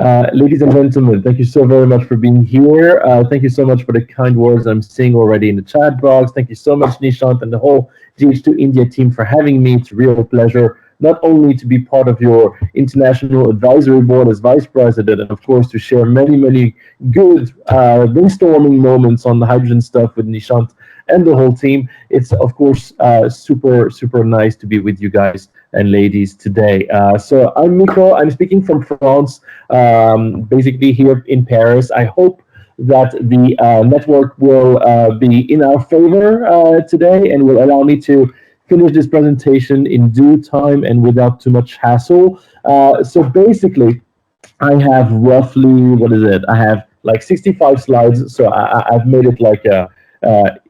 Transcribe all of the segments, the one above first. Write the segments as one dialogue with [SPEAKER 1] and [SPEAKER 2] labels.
[SPEAKER 1] Ladies and gentlemen, thank you so very much for being here. Thank you so much for the kind words I'm seeing already in the chat box. Thank you so much, Nishant, and the whole GH2 India team for having me. It's a real pleasure not only to be part of your international advisory board as vice president, and of course to share many, many good brainstorming moments on the hydrogen stuff with Nishant and the whole team. It's of course super, super nice to be with you guys and ladies today. So I'm Mikaa. I'm speaking from France, basically here in Paris. I hope that the network will be in our favor today and will allow me to finish this presentation in due time and without too much hassle. So basically, I have roughly, what is it? I have like 65 slides, so I've made it like a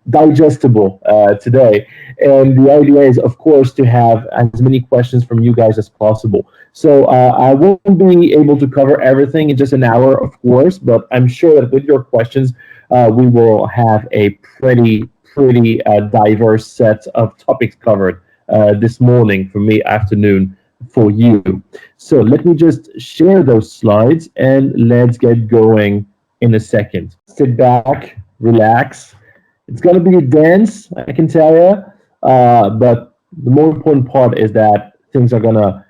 [SPEAKER 1] digestible today. And the idea is, of course, to have as many questions from you guys as possible. So I won't be able to cover everything in just an hour, of course, but I'm sure that with your questions, we will have a pretty diverse set of topics covered this morning for me, afternoon for you. So let me just share those slides and let's get going in a second. Sit back, relax. It's going to be dense, I can tell you, but the more important part is that things are going to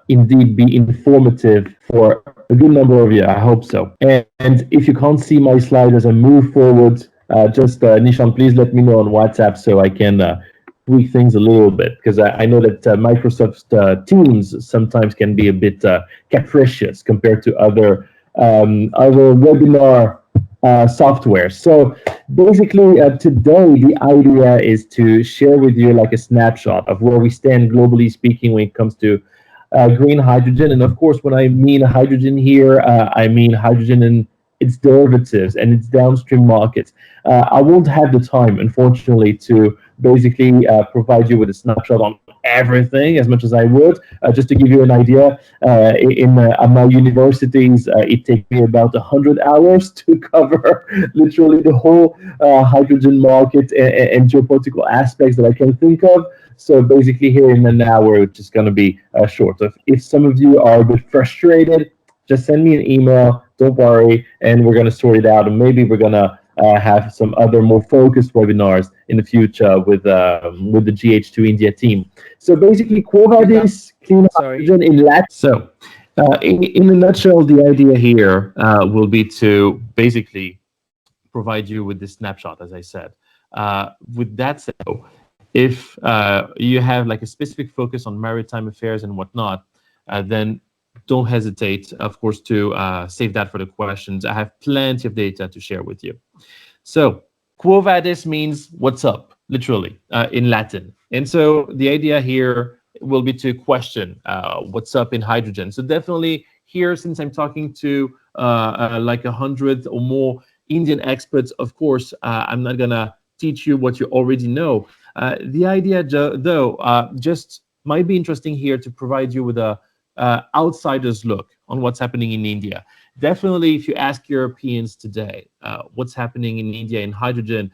[SPEAKER 1] indeed be informative for a good number of you. I hope so. And if you can't see my slide as I move forward, just Nishan, please let me know on WhatsApp so I can tweak things a little bit, because I know that Microsoft Teams sometimes can be a bit capricious compared to other webinar software. So basically today the idea is to share with you like a snapshot of where we stand globally speaking when it comes to green hydrogen. And of course, when I mean hydrogen here, I mean hydrogen and its derivatives and its downstream markets. I won't have the time, unfortunately, to basically provide you with a snapshot on everything as much as I would. Just to give you an idea, in my universities, it takes me about 100 hours to cover literally the whole hydrogen market and geopolitical aspects that I can think of. So basically here in an hour, it's just going to be short. If some of you are a bit frustrated, just send me an email, don't worry, and we're going to sort it out. And maybe we're going to have some other more focused webinars in the future with the GH2 India team. So basically, Quo Vadis clean hydrogen in Latin. So in a nutshell, the idea here will be to basically provide you with this snapshot, as I said. With that said, if you have like a specific focus on maritime affairs and whatnot, then don't hesitate, of course, to save that for the questions. I have plenty of data to share with you. So, Quo Vadis means what's up, literally, in Latin. And so the idea here will be to question what's up in hydrogen. So definitely here, since I'm talking to like 100 or more Indian experts, of course, I'm not going to teach you what you already know. The idea, though, just might be interesting here to provide you with a outsider's look on what's happening in India. Definitely, if you ask Europeans today what's happening in India in hydrogen,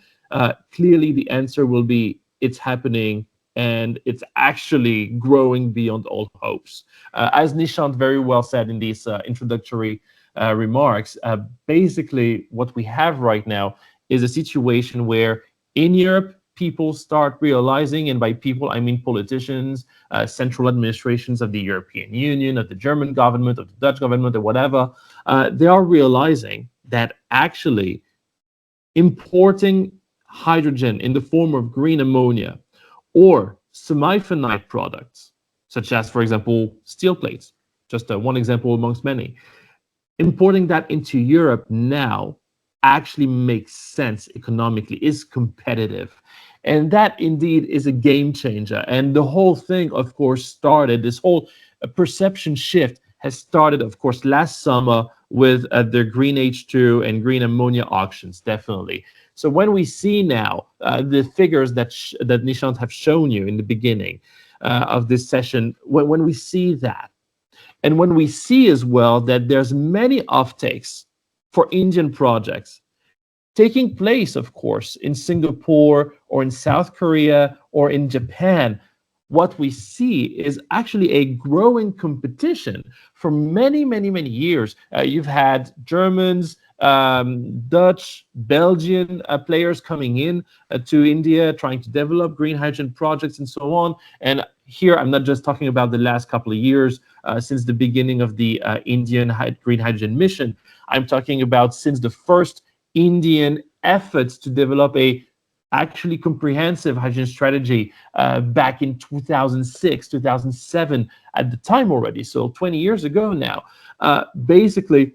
[SPEAKER 1] clearly the answer will be it's happening and it's actually growing beyond all hopes. As Nishant very well said in these introductory remarks, basically what we have right now is a situation where in Europe, people start realizing, and by people, I mean politicians, central administrations of the European Union, of the German government, of the Dutch government, or whatever, they are realizing that actually importing hydrogen in the form of green ammonia or semi-finite products, such as, for example, steel plates, just one example amongst many, importing that into Europe now actually makes sense economically, is competitive. And that indeed is a game changer. And the whole thing, of course, started, this whole perception shift has started, of course, last summer with the green H2 and green ammonia auctions, definitely. So when we see now the figures that Nishant have shown you in the beginning of this session, when we see that, and when we see as well that there's many offtakes for Indian projects taking place, of course, in Singapore or in South Korea or in Japan, what we see is actually a growing competition. For many, many, many years, you've had Germans, Dutch, Belgian players coming in to India, trying to develop green hydrogen projects and so on. And here, I'm not just talking about the last couple of years, since the beginning of the Indian green hydrogen mission. I'm talking about since the first Indian efforts to develop a actually comprehensive hydrogen strategy back in 2006, 2007 at the time already, so 20 years ago now. Basically,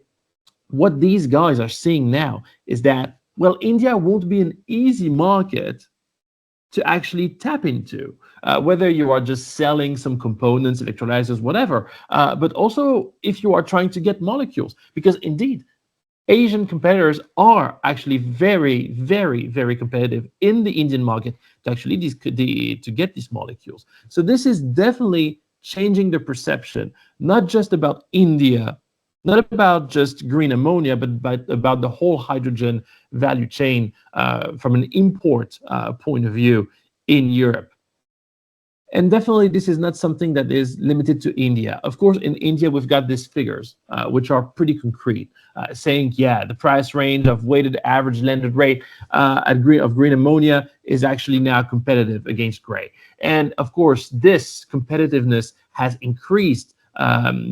[SPEAKER 1] what these guys are seeing now is that, well, India won't be an easy market to actually tap into, whether you are just selling some components, electrolyzers, whatever, but also if you are trying to get molecules, because indeed, Asian competitors are actually very, very, very competitive in the Indian market to actually to get these molecules. So this is definitely changing the perception, not just about India, not about just green ammonia, but about the whole hydrogen value chain from an import point of view in Europe. And definitely, this is not something that is limited to India. Of course, in India, we've got these figures, which are pretty concrete, saying, yeah, the price range of weighted average landed rate of green ammonia is actually now competitive against gray. And of course, this competitiveness has increased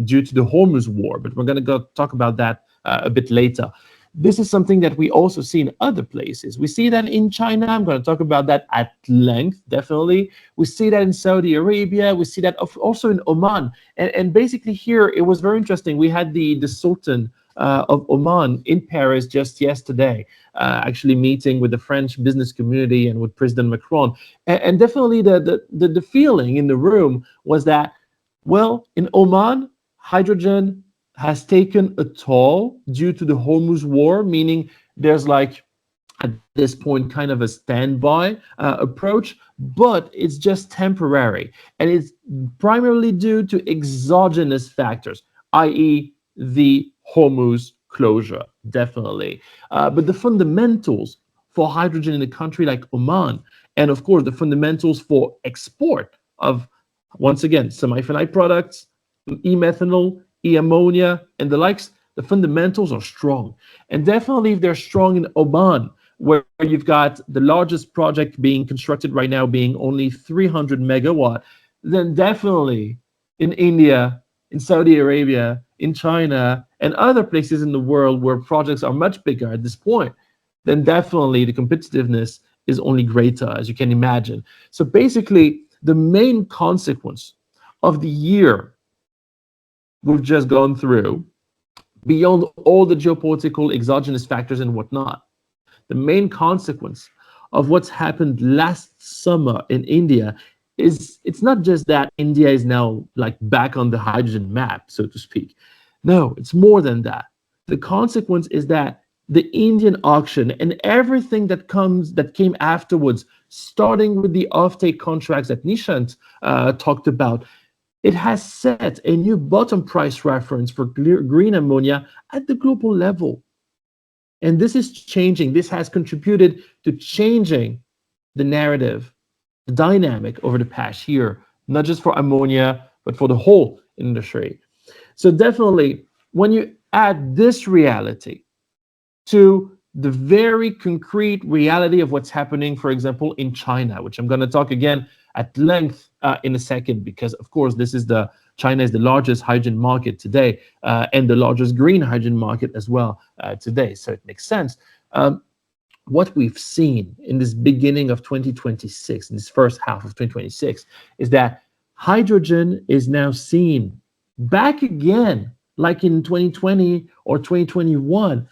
[SPEAKER 1] due to the Hormuz war, but we're going to go talk about that a bit later. This is something that we also see in other places. We see that in China. I'm going to talk about that at length, definitely. We see that in Saudi Arabia. We see that also in Oman. And basically here, it was very interesting. We had the Sultan of Oman in Paris just yesterday, actually meeting with the French business community and with President Macron. And definitely the feeling in the room was that, well, in Oman, hydrogen has taken a toll due to the Hormuz war, meaning there's like at this point kind of a standby approach, but it's just temporary. And it's primarily due to exogenous factors, i.e. the Hormuz closure, definitely. But the fundamentals for hydrogen in a country like Oman, and of course the fundamentals for export of, once again, semi-finite products, e-methanol, e-ammonia, and the likes, the fundamentals are strong. And definitely if they're strong in Oman, where you've got the largest project being constructed right now being only 300 megawatt, then definitely in India, in Saudi Arabia, in China, and other places in the world where projects are much bigger at this point, then definitely the competitiveness is only greater, as you can imagine. So basically, the main consequence of the year we've just gone through, beyond all the geopolitical exogenous factors and whatnot, the main consequence of what's happened last summer in India is, it's not just that India is now like back on the hydrogen map, so to speak. No, it's more than that. The consequence is that the Indian auction and everything that came afterwards, starting with the offtake contracts that Nishant talked about, it has set a new bottom price reference for green ammonia at the global level. And this is changing. This has contributed to changing the narrative, the dynamic over the past year, not just for ammonia, but for the whole industry. So definitely, when you add this reality to the very concrete reality of what's happening, for example, in China, which I'm going to talk again at length in a second, because of course China is the largest hydrogen market today and the largest green hydrogen market as well today. So it makes sense. What we've seen in this beginning of 2026, in this first half of 2026, is that hydrogen is now seen back again, like in 2020 or 2021,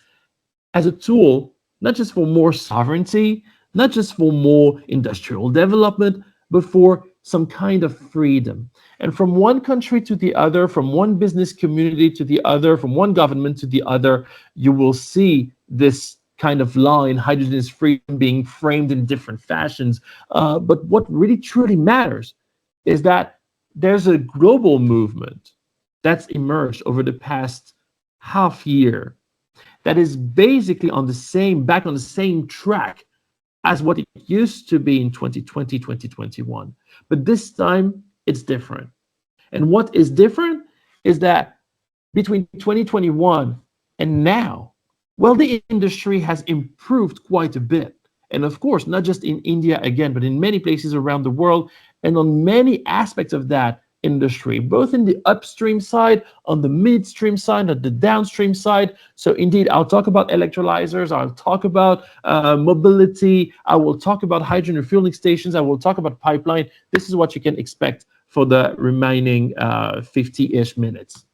[SPEAKER 1] as a tool, not just for more sovereignty, not just for more industrial development, but for some kind of freedom. And from one country to the other, from one business community to the other, from one government to the other, you will see this kind of line, hydrogen is freedom, being framed in different fashions. But what really truly matters is that there's a global movement that's emerged over the past half year that is basically back on the same track as what it used to be in 2020, 2021. But this time, it's different. And what is different is that between 2021 and now, well, the industry has improved quite a bit. And of course, not just in India again, but in many places around the world, and on many aspects of that industry, both in the upstream side, on the midstream side, on the downstream side. So indeed, I'll talk about electrolyzers, I'll talk about mobility, I will talk about hydrogen refueling stations, I will talk about pipeline. This is what you can expect for the remaining 50-ish minutes.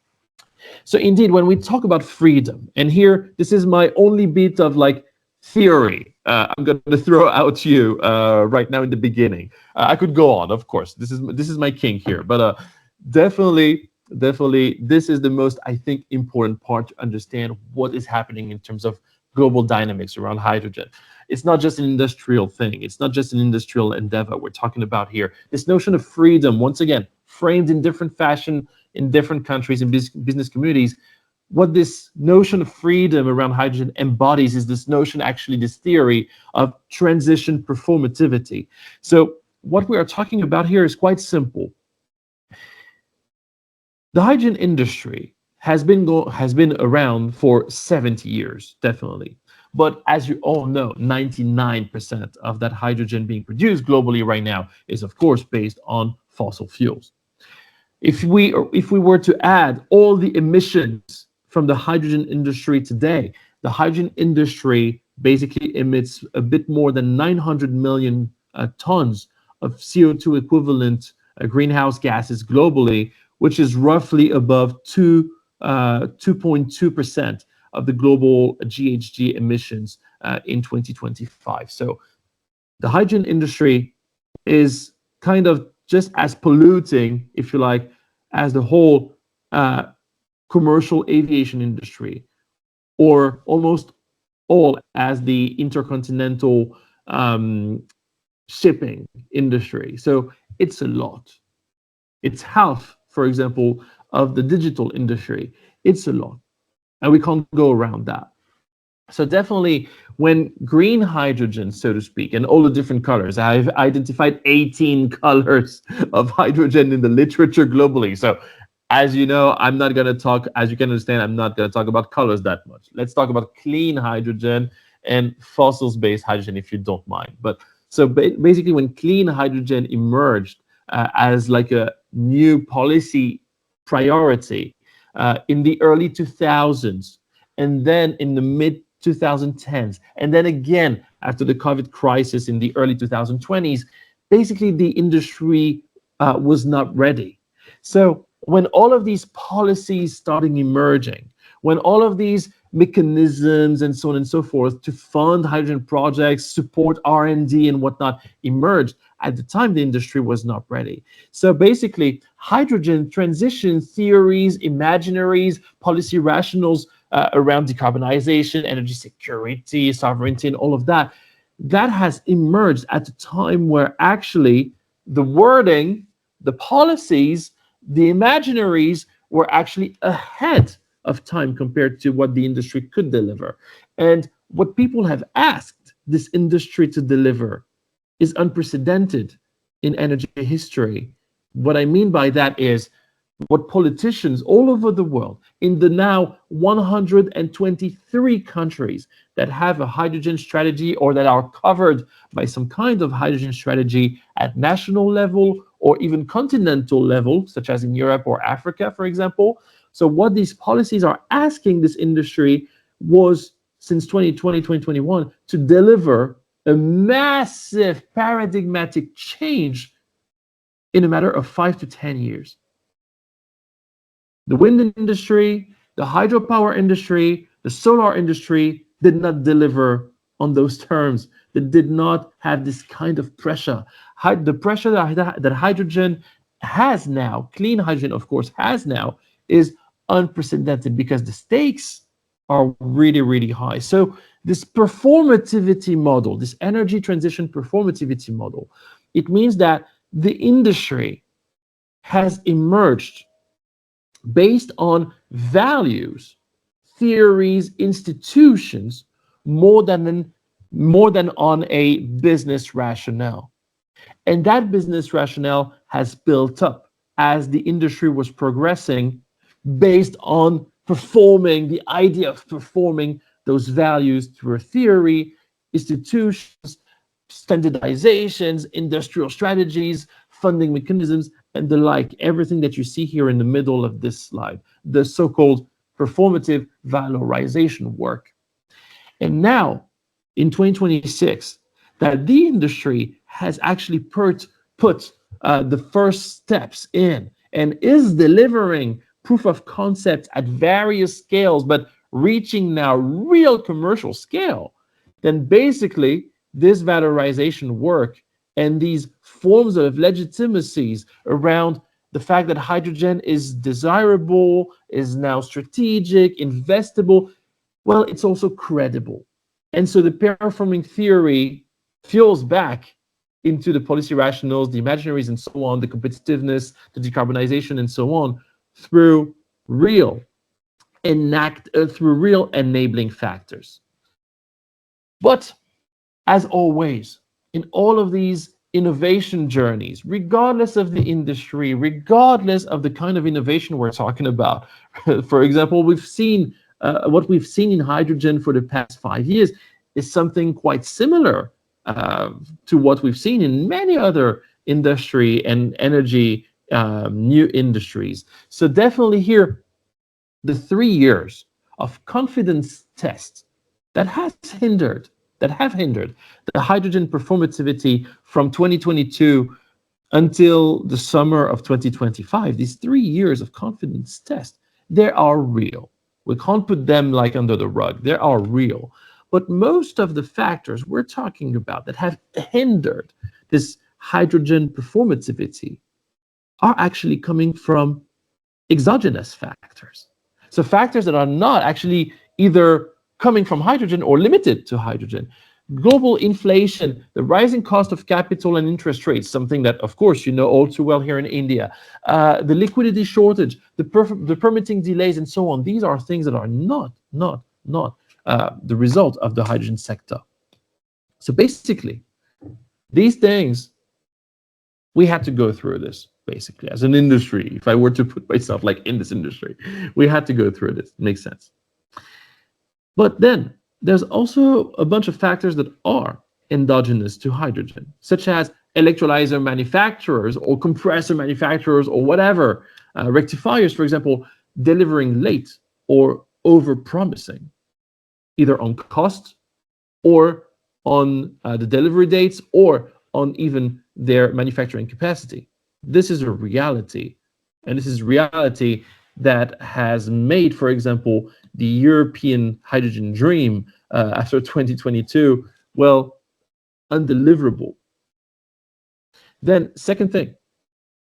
[SPEAKER 1] So indeed, when we talk about freedom, and here, this is my only bit of like theory I'm going to throw out to you right now in the beginning. I could go on, of course. This is my king here, but definitely, this is the most, I think, important part to understand what is happening in terms of global dynamics around hydrogen. It's not just an industrial thing. It's not just an industrial endeavor we're talking about here. This notion of freedom, once again, framed in different fashion in different countries and business communities. What this notion of freedom around hydrogen embodies is this notion, actually, this theory of transition performativity. So what we are talking about here is quite simple. The hydrogen industry has been around for 70 years, definitely. But as you all know, 99% of that hydrogen being produced globally right now is, of course, based on fossil fuels. If we were to add all the emissions from the hydrogen industry today, the hydrogen industry basically emits a bit more than 900 million tons of CO2 equivalent greenhouse gases globally, which is roughly above 2.2% of the global GHG emissions in 2025. So the hydrogen industry is kind of just as polluting, if you like, as the whole commercial aviation industry, or almost all as the intercontinental shipping industry. So it's a lot. It's half, for example, of the digital industry. It's a lot. And we can't go around that. So definitely, when green hydrogen, so to speak, and all the different colors, I've identified 18 colors of hydrogen in the literature globally. So as you know, I'm not going to talk, as you can understand, I'm not going to talk about colors that much. Let's talk about clean hydrogen and fossils-based hydrogen, if you don't mind. But so basically, when clean hydrogen emerged as like a new policy priority in the early 2000s, and then in the mid 2010s, and then again after the COVID crisis in the early 2020s, basically the industry was not ready. So when all of these policies started emerging, when all of these mechanisms and so on and so forth to fund hydrogen projects, support R&D and whatnot emerged, at the time the industry was not ready. So basically, hydrogen transition theories, imaginaries, policy rationals around decarbonization, energy security, sovereignty, and all of that, that has emerged at a time where actually the wording, the policies, the imaginaries were actually ahead of time compared to what the industry could deliver. And what people have asked this industry to deliver is unprecedented in energy history. What I mean by that is what politicians all over the world, in the now 123 countries that have a hydrogen strategy or that are covered by some kind of hydrogen strategy at national level or even continental level, such as in Europe or Africa, for example. So what these policies are asking this industry was, since 2020, 2021, to deliver a massive paradigmatic change in a matter of 5 to 10 years. The wind industry, the hydropower industry, the solar industry did not deliver on those terms. They did not have this kind of pressure. The pressure that hydrogen has now, clean hydrogen, of course, has now, is unprecedented because the stakes are really, really high. So this performativity model, this energy transition performativity model, it means that the industry has emerged based on values, theories, institutions, more than more than on a business rationale. And that business rationale has built up as the industry was progressing based on performing, the idea of performing those values through a theory, institutions, standardizations, industrial strategies, funding mechanisms, and the like, everything that you see here in the middle of this slide, the so-called performative valorization work. And now, in 2026, that the industry has actually put the first steps in and is delivering proof of concept at various scales, but reaching now real commercial scale, then basically this valorization work and these forms of legitimacies around the fact that hydrogen is desirable, is now strategic, investable, well, it's also credible. And so the performing theory fuels back into the policy rationals, the imaginaries, and so on, the competitiveness, the decarbonization, and so on, through real through real enabling factors. But as always, in all of these innovation journeys, regardless of the industry, regardless of the kind of innovation we're talking about, for example, we've seen what we've seen in hydrogen for the past 5 years is something quite similar to what we've seen in many other industry and energy new industries. So definitely here, the 3 years of confidence tests that have hindered the hydrogen performativity from 2022 until the summer of 2025, these 3 years of confidence test, they are real. We can't put them like under the rug. They are real. But most of the factors we're talking about that have hindered this hydrogen performativity are actually coming from exogenous factors. So factors that are not actually either coming from hydrogen or limited to hydrogen. Global inflation, the rising cost of capital and interest rates, something that, of course, you know all too well here in India, the liquidity shortage, the permitting delays, and so on. These are things that are not the result of the hydrogen sector. So basically, these things, we had to go through this, basically, as an industry. If I were to put myself like in this industry, we had to go through this. It makes sense. But then there's also a bunch of factors that are endogenous to hydrogen, such as electrolyzer manufacturers or compressor manufacturers or whatever, rectifiers, for example, delivering late or over-promising, either on cost or on the delivery dates or on even their manufacturing capacity. This is a reality, and this is reality that has made, for example, the European hydrogen dream after 2022, well, undeliverable. Then, second thing,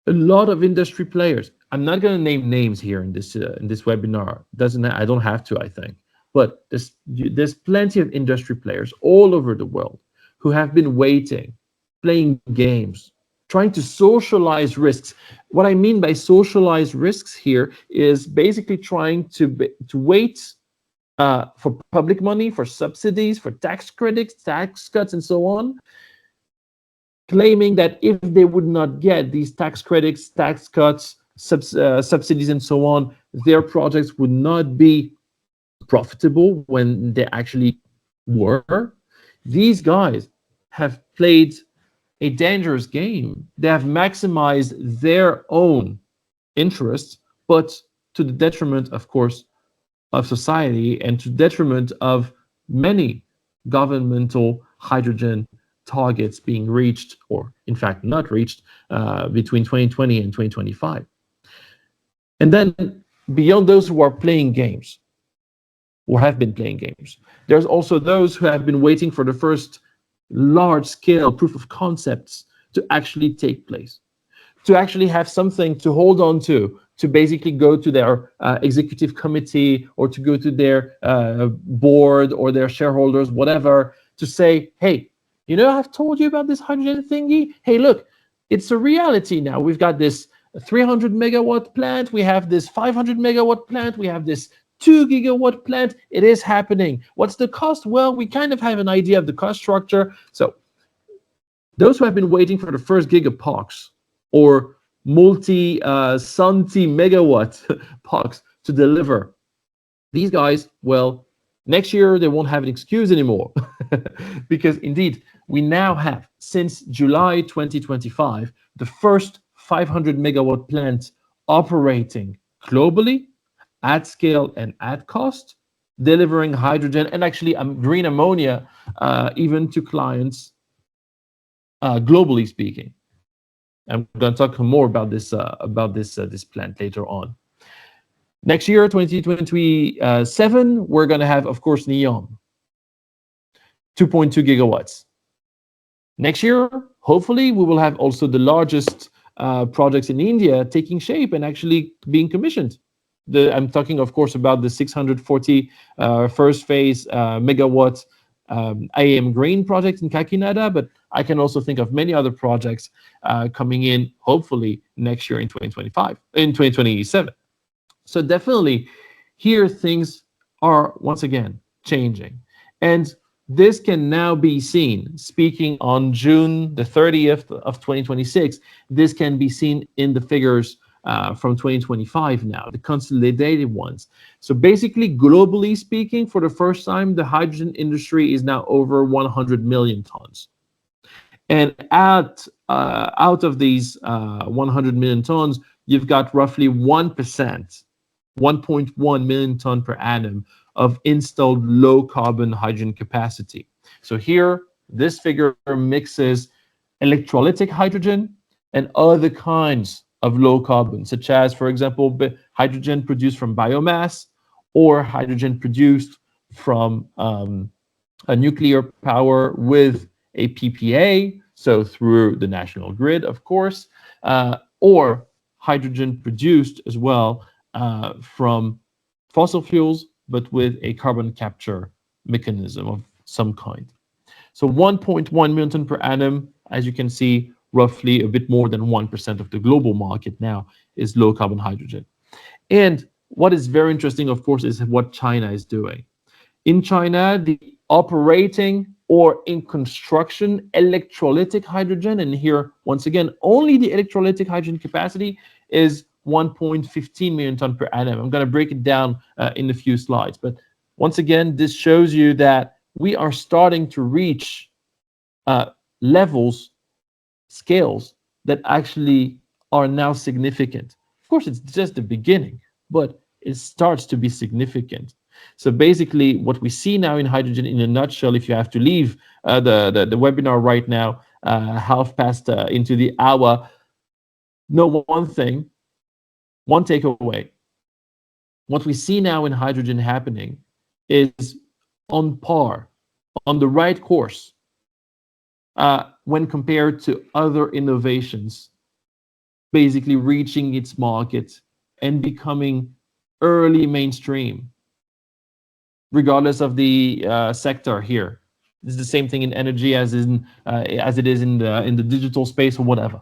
[SPEAKER 1] a lot of industry players. I'm not going to name names here in this webinar. I don't have to, I think. But there's plenty of industry players all over the world who have been waiting, playing games, trying to socialize risks. What I mean by socialize risks here is basically trying to wait for public money, for subsidies, for tax credits, tax cuts, and so on, claiming that if they would not get these tax credits, tax cuts, subsidies, and so on, their projects would not be profitable when they actually were. These guys have played a dangerous game. They have maximized their own interests, but to the detriment, of course, of society and to detriment of many governmental hydrogen targets being reached, or in fact not reached, between 2020 and 2025. And then beyond those who are playing games, or have been playing games, there's also those who have been waiting for the first large-scale proof of concepts to actually take place, to actually have something to hold on to basically go to their executive committee or to go to their board or their shareholders, whatever, to say, hey, you know, I've told you about this hydrogen thingy. Hey, look, it's a reality now. We've got this 300 megawatt plant. We have this 500 megawatt plant. We have this 2 gigawatt plant. It is happening. What's the cost? Well, we kind of have an idea of the cost structure. So those who have been waiting for the first gigaparks or multi-centi megawatt parks to deliver, these guys, well, next year they won't have an excuse anymore. Because indeed, we now have, since July 2025, the first 500 megawatt plant operating globally at scale and at cost, delivering hydrogen and actually green ammonia, even to clients, globally speaking. I'm going to talk more about this plant later on. Next year, 2027, we're going to have, of course, NEOM, 2.2 gigawatts. Next year, hopefully, we will have also the largest projects in India taking shape and actually being commissioned. I'm talking, of course, about the 640 first phase megawatt IAM Green project in Kakinada, but I can also think of many other projects coming in, hopefully, next year in 2027. So definitely, here things are, once again, changing. And this can now be seen, speaking on June the 30th of 2026, this can be seen in the figures from 2025 now, the consolidated ones. So basically, globally speaking, for the first time, the hydrogen industry is now over 100 million tons. And out of these 100 million tons, you've got roughly 1%, 1.1 million ton per annum of installed low carbon hydrogen capacity. So here, this figure mixes electrolytic hydrogen and other kinds of low carbon, such as, for example, hydrogen produced from biomass or hydrogen produced from a nuclear power with a PPA, so through the national grid, of course, or hydrogen produced as well from fossil fuels, but with a carbon capture mechanism of some kind. So 1.1 million ton per annum, as you can see, roughly a bit more than 1% of the global market now is low carbon hydrogen. And what is very interesting, of course, is what China is doing. In China, the operating or in construction electrolytic hydrogen, and here, once again, only the electrolytic hydrogen capacity is 1.15 million ton per annum. I'm going to break it down in a few slides. But once again, this shows you that we are starting to reach levels, scales that actually are now significant. Of course, it's just the beginning, but it starts to be significant. So basically, what we see now in hydrogen, in a nutshell, if you have to leave the webinar right now, half past into the hour, know one thing, one takeaway. What we see now in hydrogen happening is on par, on the right course, when compared to other innovations, basically reaching its market and becoming early mainstream, regardless of the sector here. It's the same thing in energy as it is in the digital space or whatever.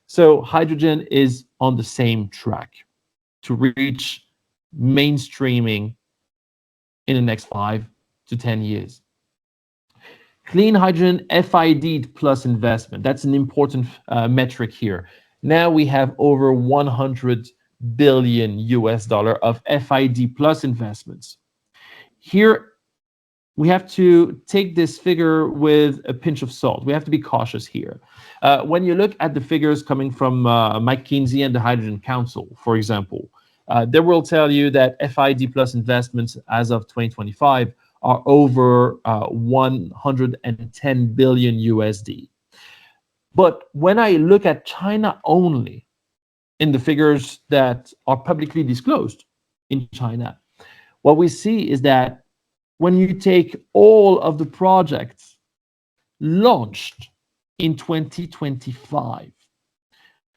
[SPEAKER 1] So hydrogen is on the same track to reach mainstreaming in the next 5 to 10 years. Clean hydrogen FID plus investment. That's an important metric here. Now we have over 100 billion US dollar of FID plus investments. Here, we have to take this figure with a pinch of salt. We have to be cautious here. When you look at the figures coming from McKinsey and the Hydrogen Council, for example, they will tell you that FID plus investments as of 2025 are over 110 billion USD. But when I look at China only, in the figures that are publicly disclosed in China, what we see is that when you take all of the projects launched in 2025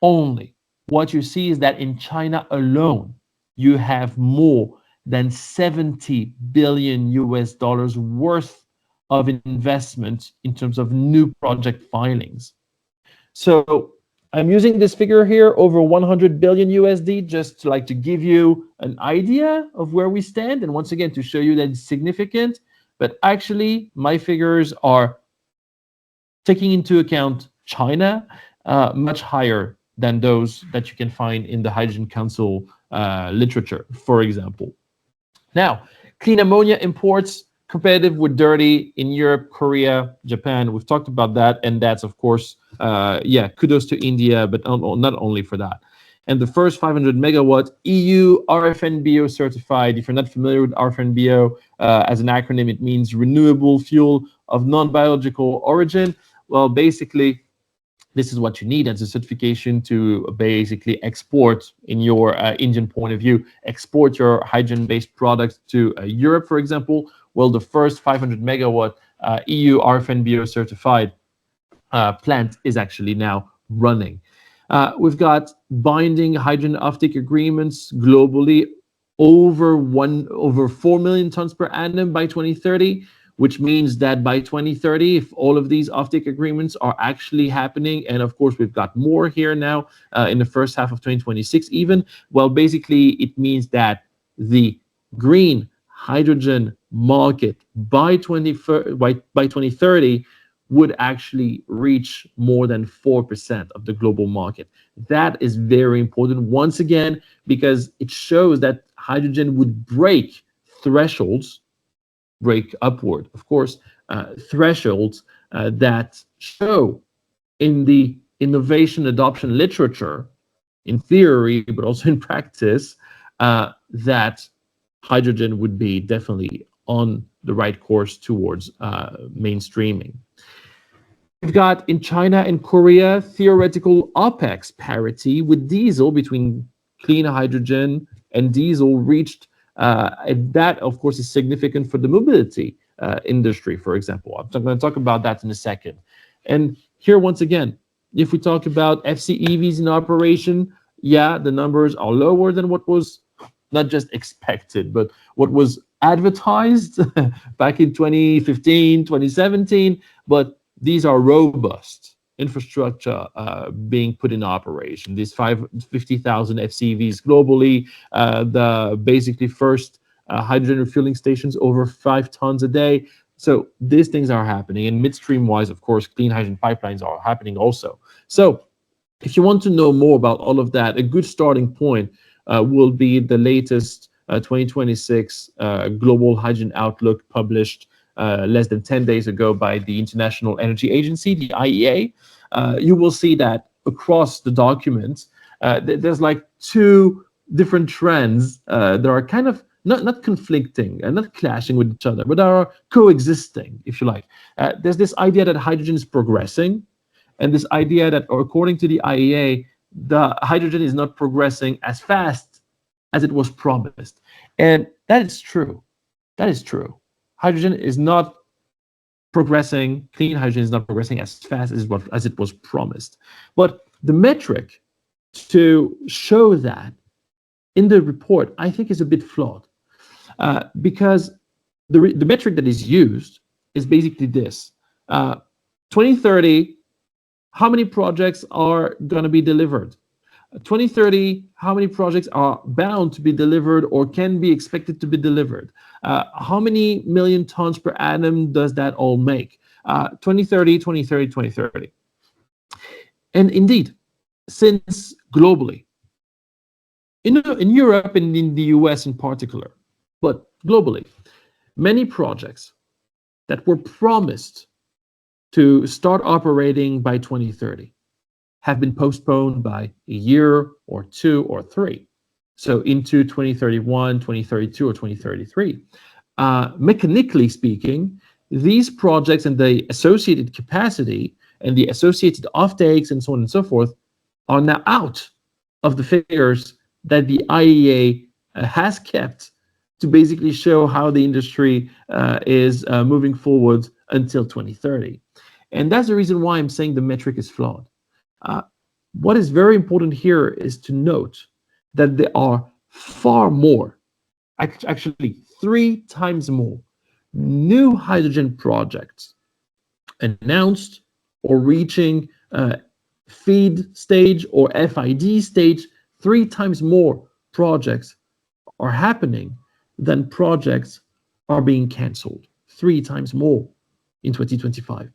[SPEAKER 1] only, what you see is that in China alone, you have more than 70 billion US dollars worth of investment in terms of new project filings. So I'm using this figure here, over 100 billion USD, just to, like, to give you an idea of where we stand, and once again to show you that it's significant. But actually, my figures are taking into account China, much higher than those that you can find in the Hydrogen Council literature, for example. Now, clean ammonia imports, competitive with dirty in Europe, Korea, Japan. We've talked about that, and that's, of course, yeah, kudos to India, but not only for that. And the first 500 megawatt EU RFNBO certified. If you're not familiar with RFNBO, as an acronym, it means renewable fuel of non-biological origin. Well, basically, this is what you need as a certification to basically export, in your Indian point of view, export your hydrogen-based products to Europe, for example. Well, the first 500 megawatt EU RFNBO certified plant is actually now running. We've got binding hydrogen offtake agreements globally, over 4 million tons per annum by 2030, which means that by 2030, if all of these offtake agreements are actually happening, and of course we've got more here now in the first half of 2026 even, well, basically it means that the green hydrogen market by 2030 would actually reach more than 4% of the global market. That is very important, once again, because it shows that hydrogen would break thresholds, break upward, of course, thresholds that show in the innovation adoption literature, in theory, but also in practice, that hydrogen would be definitely on the right course towards mainstreaming. We've got in China and Korea theoretical OPEX parity with diesel between clean hydrogen and diesel reached. And that, of course, is significant for the mobility industry, for example. I'm going to talk about that in a second. And here, once again, if we talk about FCEVs in operation, yeah, the numbers are lower than what was not just expected, but what was advertised back in 2015, 2017. But these are robust infrastructure being put in operation. These 50,000 FCVs globally, the basically first hydrogen refueling stations over 5 tons a day. So these things are happening. And midstream-wise, of course, clean hydrogen pipelines are happening also. So if you want to know more about all of that, a good starting point will be the latest 2026 Global Hydrogen Outlook, published less than 10 days ago by the International Energy Agency, the IEA. You will see that across the documents, there's like 2 different trends that are kind of not conflicting and not clashing with each other, but are coexisting, if you like. There's this idea that hydrogen is progressing, and this idea that, or according to the IEA, the hydrogen is not progressing as fast as it was promised. And that is true. That is true. Hydrogen is not progressing, clean hydrogen is not progressing as fast as it was promised. But the metric to show that in the report, I think, is a bit flawed, because the metric that is used is basically this. 2030, how many projects are going to be delivered? 2030, how many projects are bound to be delivered or can be expected to be delivered? How many million tons per annum does that all make? 2030, 2030, 2030. And indeed, since globally, in Europe and in the US in particular, but globally, many projects that were promised to start operating by 2030 have been postponed by a year or 2 or 3. So into 2031, 2032, or 2033. Mechanically speaking, these projects and the associated capacity and the associated offtakes and so on and so forth are now out of the figures that the IEA has kept to basically show how the industry is moving forward until 2030. And that's the reason why I'm saying the metric is flawed. What is very important here is to note that there are far more, actually 3 times more, new hydrogen projects announced or reaching feed stage or FID stage, 3 times more projects are happening than projects are being canceled. 3 times more in 2025.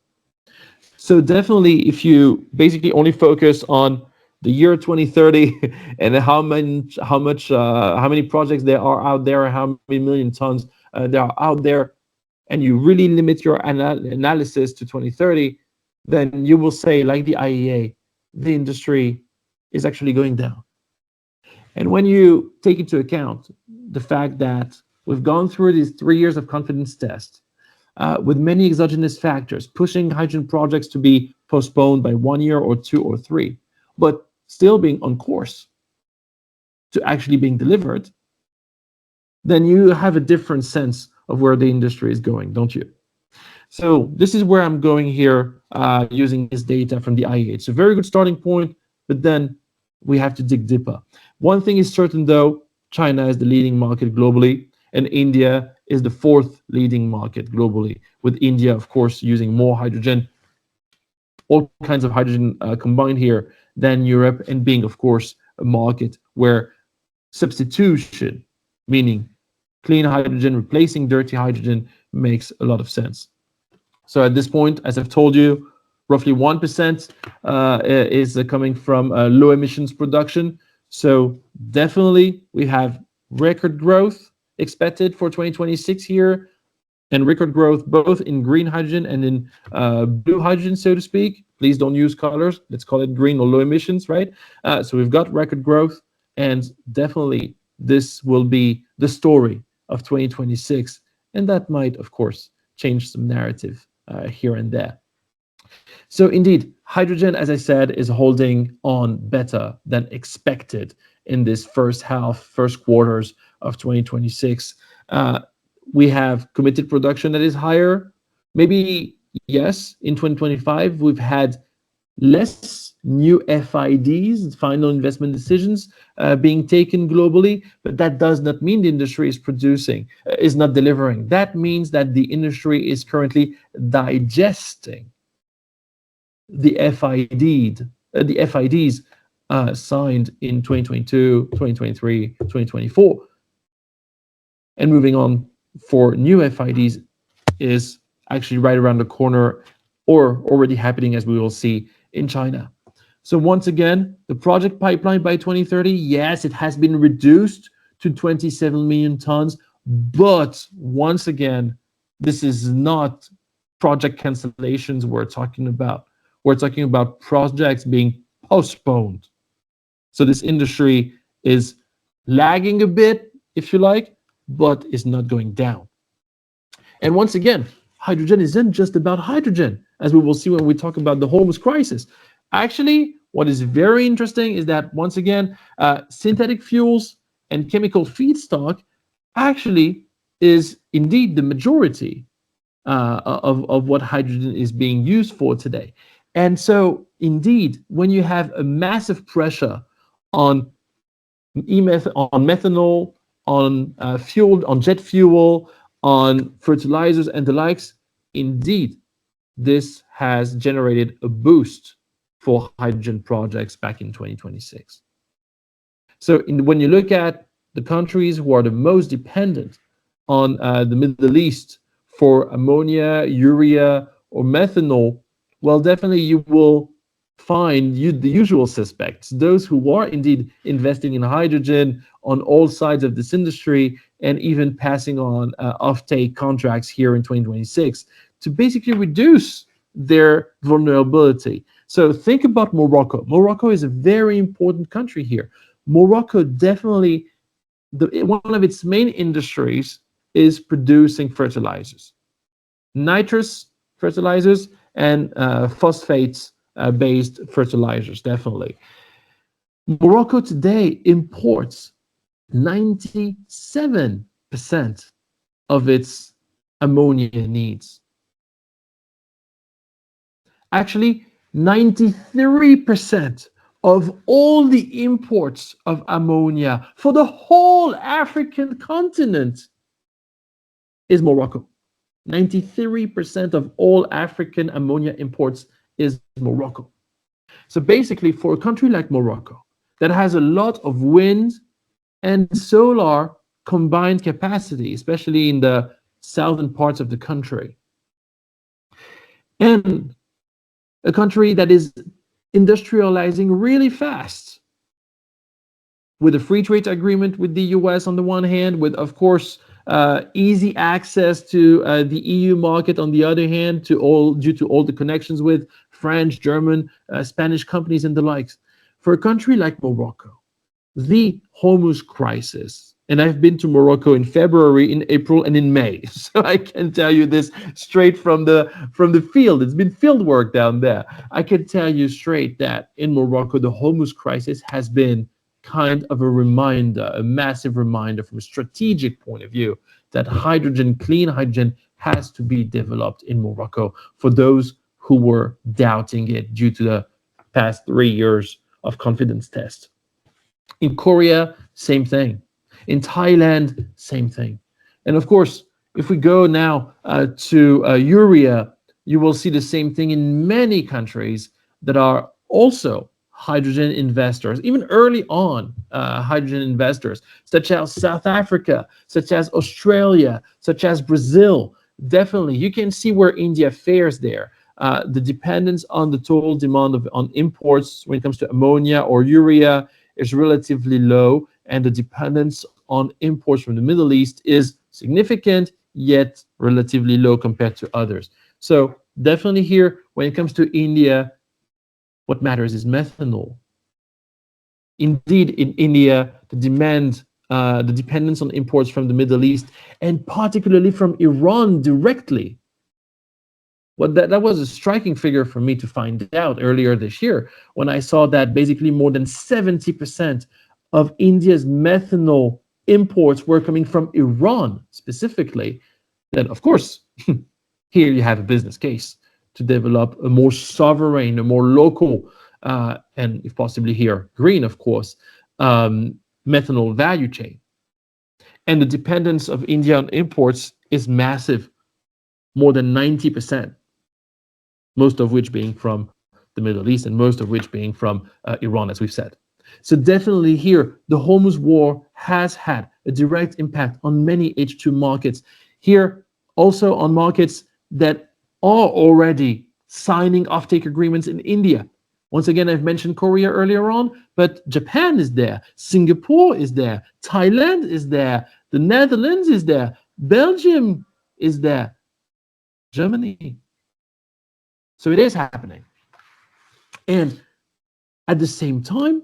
[SPEAKER 1] So definitely, if you basically only focus on the year 2030 and how many projects there are out there, how many million tons there are out there, and you really limit your analysis to 2030, then you will say, like the IEA, the industry is actually going down. And when you take into account the fact that we've gone through these 3 years of confidence test, with many exogenous factors pushing hydrogen projects to be postponed by 1 year or 2 or 3, but still being on course to actually being delivered, then you have a different sense of where the industry is going, don't you? So this is where I'm going here, using this data from the IEA. It's a very good starting point, but then we have to dig deeper. One thing is certain, though: China is the leading market globally, and India is the fourth leading market globally, with India, of course, using more hydrogen, all kinds of hydrogen combined here, than Europe, and being, of course, a market where substitution, meaning clean hydrogen replacing dirty hydrogen, makes a lot of sense. So at this point, as I've told you, roughly 1% is coming from low emissions production. So definitely we have record growth expected for 2026 here, and record growth both in green hydrogen and in blue hydrogen, so to speak. Please don't use colors. Let's call it green or low emissions, right? So we've got record growth, and definitely this will be the story of 2026. And that might, of course, change some narrative here and there. So indeed, hydrogen, as I said, is holding on better than expected in this first quarters of 2026. We have committed production that is higher. Maybe, yes, in 2025, we've had less new FIDs, final investment decisions, being taken globally, but that does not mean the industry is not delivering. That means that the industry is currently digesting the FIDs signed in 2022, 2023, 2024, and moving on for new FIDs is actually right around the corner, or already happening, as we will see in China. So once again, the project pipeline by 2030, yes, it has been reduced to 27 million tons, but once again, this is not project cancellations we're talking about. We're talking about projects being postponed. So this industry is lagging a bit, if you like, but is not going down. And once again, hydrogen isn't just about hydrogen, as we will see when we talk about the Hormuz crisis. Actually, what is very interesting is that, once again, synthetic fuels and chemical feedstock actually is indeed the majority of what hydrogen is being used for today. And so, indeed, when you have a massive pressure on on methanol, on fuel, on jet fuel, on fertilizers and the likes, indeed, this has generated a boost for hydrogen projects back in 2026. So when you look at the countries who are the most dependent on the Middle East for ammonia, urea, or methanol, well, definitely you will find the usual suspects, those who are indeed investing in hydrogen on all sides of this industry, and even passing on offtake contracts here in 2026 to basically reduce their vulnerability. So think about Morocco. Morocco is a very important country here. Morocco definitely, one of its main industries is producing fertilizers, nitrous fertilizers, and phosphates based fertilizers, definitely. Morocco today imports 97% of its ammonia needs. Actually, 93% of all the imports of ammonia for the whole African continent is Morocco. 93% of all African ammonia imports is Morocco. So basically, for a country like Morocco that has a lot of wind and solar combined capacity, especially in the southern parts of the country, and a country that is industrializing really fast, with a free trade agreement with the US on the one hand, with, of course, easy access to the EU market on the other hand, due to all the connections with French, German, Spanish companies and the likes. For a country like Morocco, the Hormuz crisis, and I've been to Morocco in February, in April, and in May, so I can tell you this straight from the field. It's been field work down there. I can tell you straight that in Morocco, the Hormuz crisis has been kind of a reminder, a massive reminder from a strategic point of view, that hydrogen, clean hydrogen, has to be developed in Morocco for those who were doubting it due to the past 3 years of confidence test. In Korea, same thing. In Thailand, same thing. And of course, if we go now to urea, you will see the same thing in many countries that are also hydrogen investors, even early on hydrogen investors, such as South Africa, such as Australia, such as Brazil. Definitely, you can see where India fares there. The dependence on the total demand on imports when it comes to ammonia or urea is relatively low, and the dependence on imports from the Middle East is significant, yet relatively low compared to others. So definitely here, when it comes to India, what matters is methanol. Indeed, in India, the dependence on imports from the Middle East, and particularly from Iran directly, that was a striking figure for me to find out earlier this year, when I saw that basically more than 70% of India's methanol imports were coming from Iran specifically. Then, of course, here you have a business case to develop a more sovereign, a more local, and if possibly here, green, of course, methanol value chain. And the dependence of India on imports is massive, more than 90%. Most of which being from the Middle East, and most of which being from Iran, as we've said. So definitely here, the Hormuz war has had a direct impact on many H2 markets. Here, also on markets that are already signing offtake agreements in India. Once again, I've mentioned Korea earlier on, but Japan is there, Singapore is there, Thailand is there, the Netherlands is there, Belgium is there, Germany. So it is happening. And at the same time,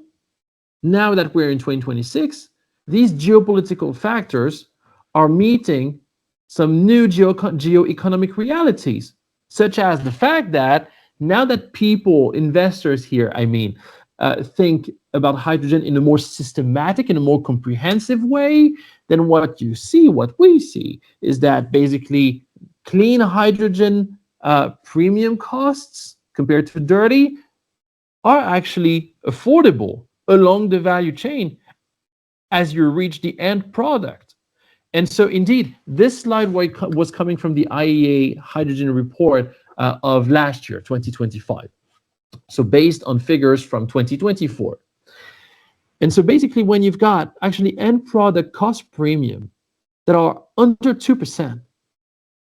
[SPEAKER 1] now that we're in 2026, these geopolitical factors are meeting some new geoeconomic realities, such as the fact that now that people, investors here, think about hydrogen in a more systematic and a more comprehensive way, then what we see is that basically clean hydrogen premium costs compared to dirty are actually affordable along the value chain as you reach the end product. And so indeed, this slide was coming from the IEA hydrogen report of last year, 2025. So based on figures from 2024. And so basically, when you've got actually end product cost premium that are under 2%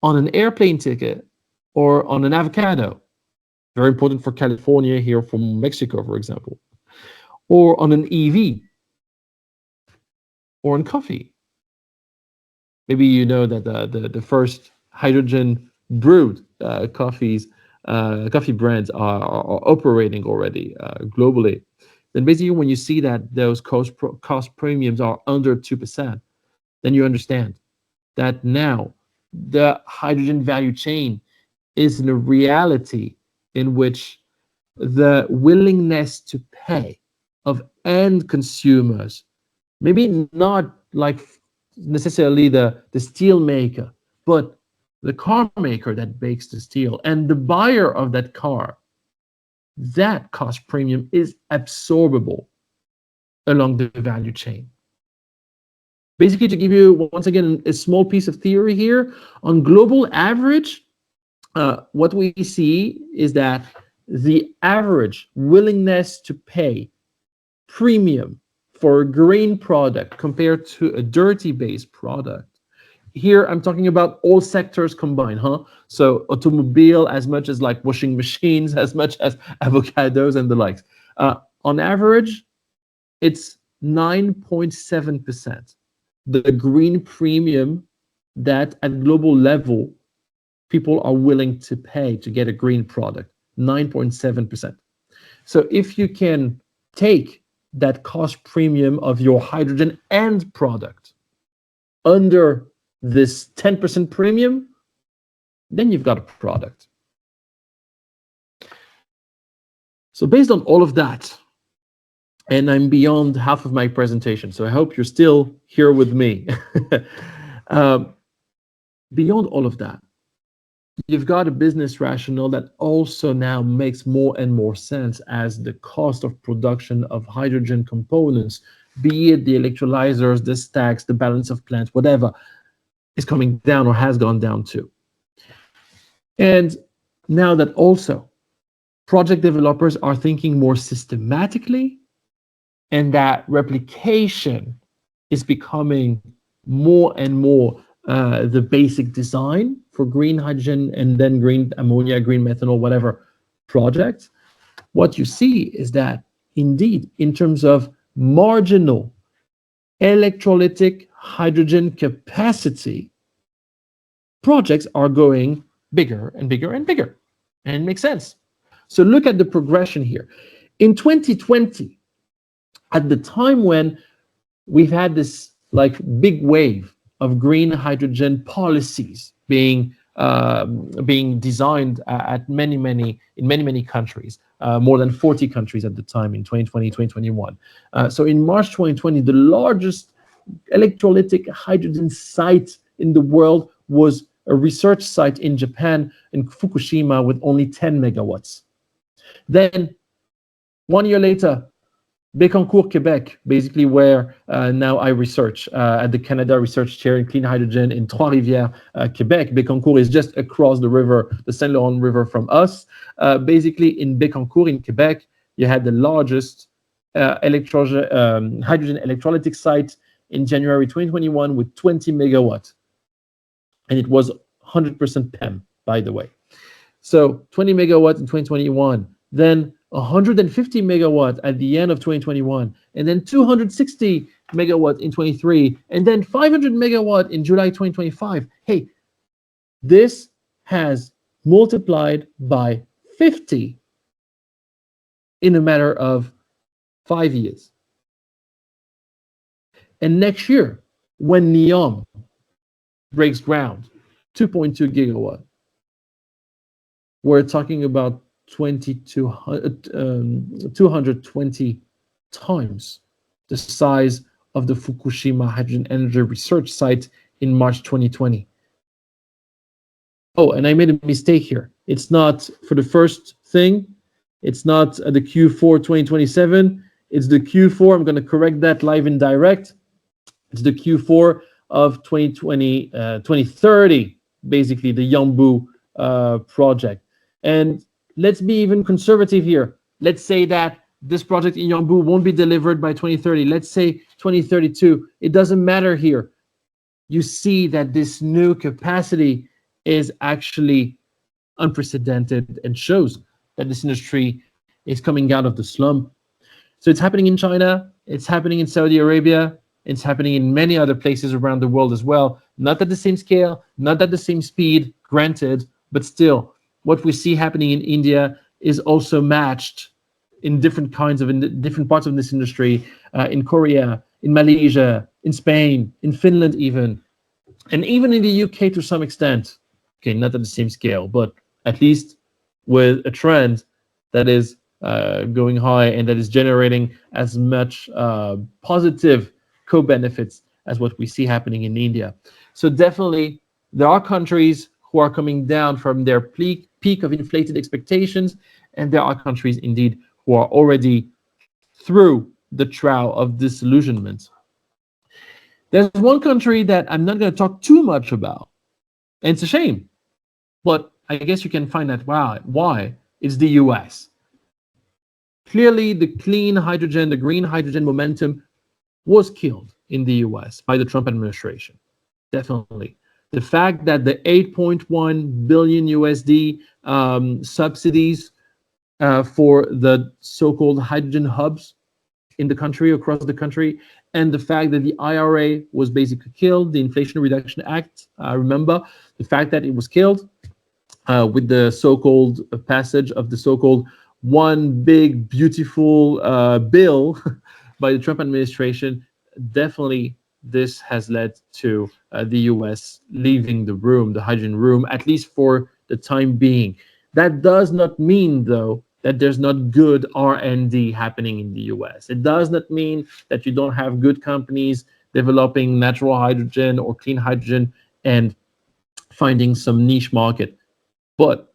[SPEAKER 1] on an airplane ticket or on an avocado, very important for California here from Mexico, for example, or on an EV, or on coffee. Maybe you know that the first hydrogen brewed coffee brands are operating already globally. Then basically, when you see that those cost premiums are under 2%, then you understand that now the hydrogen value chain is in a reality in which the willingness to pay of end consumers, maybe not like necessarily the steel maker, but the car maker that bakes the steel and the buyer of that car, that cost premium is absorbable along the value chain. Basically, to give you once again a small piece of theory here, on global average, what we see is that the average willingness to pay premium for a green product compared to a dirty based product. Here I'm talking about all sectors combined, huh? So automobile, as much as like washing machines, as much as avocados and the likes. On average, it's 9.7%. The green premium that at global level people are willing to pay to get a green product, 9.7%. So if you can take that cost premium of your hydrogen end product under this 10% premium, then you've got a product. So based on all of that, and I'm beyond half of my presentation, so I hope you're still here with me. Beyond all of that, you've got a business rationale that also now makes more and more sense as the cost of production of hydrogen components, be it the electrolyzers, the stacks, the balance of plant, whatever, is coming down or has gone down too. And now that also project developers are thinking more systematically, and that replication is becoming more and more the basic design for green hydrogen and then green ammonia, green methanol, whatever projects, what you see is that indeed, in terms of marginal electrolytic hydrogen capacity, projects are going bigger and bigger and bigger. And it makes sense. So look at the progression here. In 2020, at the time when we've had this like big wave of green hydrogen policies being designed in many countries, more than 40 countries at the time in 2020, 2021. So in March 2020, the largest electrolytic hydrogen site in the world was a research site in Japan, in Fukushima, with only 10 megawatts. Then 1 year later, Bécancour, Quebec, basically where now I research at the Canada Research Chair in Clean Hydrogen in Trois-Rivières, Quebec. Bécancour is just across the river, the Saint Laurent River from us. Basically in Bécancour in Quebec, you had the largest hydrogen electrolytic site in January 2021 with 20 megawatts. And it was 100% PEM, by the way. So 20 megawatts in 2021, then 150 megawatt at the end of 2021, and then 260 megawatt in 23, and then 500 megawatt in July 2025. Hey, this has multiplied by 50 in a matter of 5 years. And next year, when NEOM breaks ground, 2.2 gigawatt, we're talking about 220 times the size of the Fukushima Hydrogen Energy Research Site in March 2020. Oh, and I made a mistake here. It's not for the first thing. It's not the Q4 2027. It's the Q4. I'm going to correct that live and direct. It's the Q4 of 2030, basically the Yanbu project. And let's be even conservative here. Let's say that this project in Yanbu won't be delivered by 2030. Let's say 2032. It doesn't matter here. You see that this new capacity is actually unprecedented and shows that this industry is coming out of the slump. So it's happening in China. It's happening in Saudi Arabia. It's happening in many other places around the world as well. Not at the same scale, not at the same speed, granted, but still, what we see happening in India is also matched in different parts of this industry, in Korea, in Malaysia, in Spain, in Finland even, and even in the UK to some extent. Okay, not at the same scale, but at least with a trend that is going high and that is generating as much positive co-benefits as what we see happening in India. So definitely, there are countries who are coming down from their peak of inflated expectations, and there are countries indeed who are already through the trough of disillusionment. There's one country that I'm not going to talk too much about, and it's a shame, but I guess you can find that why. It's the US. Clearly, the clean hydrogen, the green hydrogen momentum was killed in the US by the Trump administration. Definitely. The fact that the 8.1 billion USD subsidies for the so-called hydrogen hubs in the country, across the country, and the fact that the IRA was basically killed, the Inflation Reduction Act, remember, the fact that it was killed with the so-called passage of the so-called one big beautiful bill by the Trump administration, definitely this has led to the US leaving the room, the hydrogen room, at least for the time being. That does not mean, though, that there's not good R&D happening in the US. It does not mean that you don't have good companies developing natural hydrogen or clean hydrogen and finding some niche market. But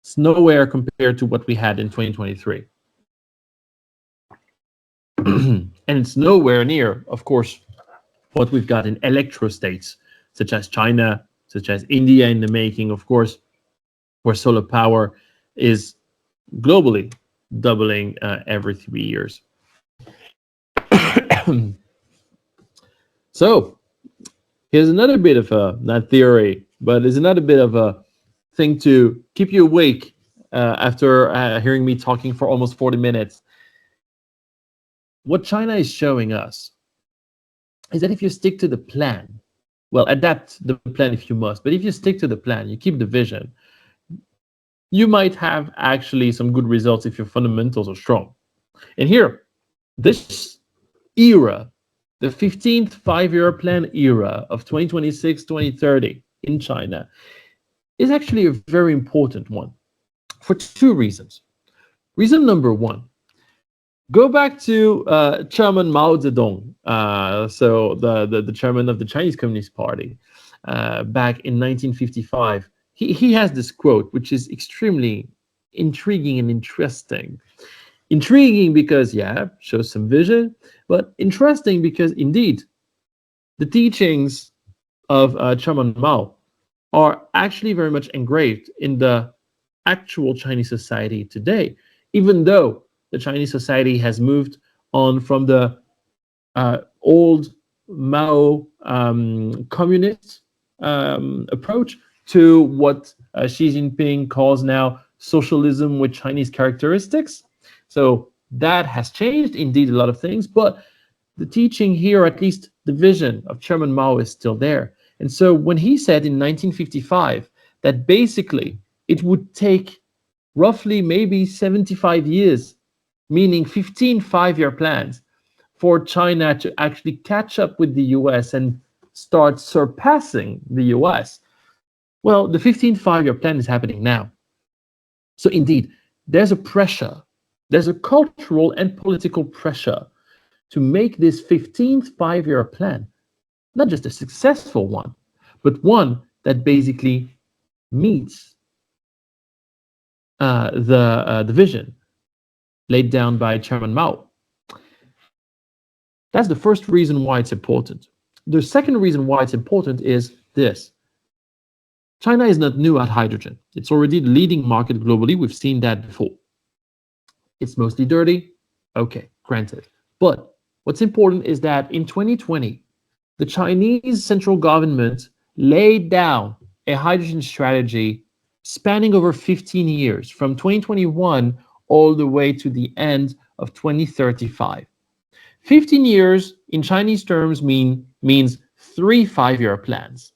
[SPEAKER 1] it's nowhere compared to what we had in 2023. And it's nowhere near, of course, what we've got in electrostates, such as China, such as India in the making, of course, where solar power is globally doubling every 3 years. So here's another bit of a, not theory, but it's another bit of a thing to keep you awake after hearing me talking for almost 40 minutes. What China is showing us is that if you stick to the plan, well, adapt the plan if you must, but if you stick to the plan, you keep the vision, you might have actually some good results if your fundamentals are strong. And here, this era, the 15th five-year plan era of 2026-2030 in China, is actually a very important one for two reasons. Reason number one, go back to Chairman Mao Zedong, so the chairman of the Chinese Communist Party, back in 1955. He has this quote, which is extremely intriguing and interesting. Intriguing because, yeah, shows some vision, but interesting because, indeed, the teachings of Chairman Mao are actually very much engraved in the actual Chinese society today, even though the Chinese society has moved on from the old Mao communist approach to what Xi Jinping calls now socialism with Chinese characteristics. So that has changed, indeed, a lot of things, but the teaching here, at least the vision of Chairman Mao, is still there. And so when he said in 1955 that basically it would take roughly maybe 75 years, meaning 15 five-year plans, for China to actually catch up with the US and start surpassing the US. Well, the 15th five-year plan is happening now. So indeed, there's a pressure, there's a cultural and political pressure to make this 15th five-year plan not just a successful one, but one that basically meets the vision laid down by Chairman Mao. That's the first reason why it's important. The second reason why it's important is this. China is not new at hydrogen. It's already the leading market globally. We've seen that before. It's mostly dirty. Okay, granted. But what's important is that in 2020, the Chinese central government laid down a hydrogen strategy spanning over 15 years, from 2021 all the way to the end of 2035. 15 years in Chinese terms means 3 five-year plans.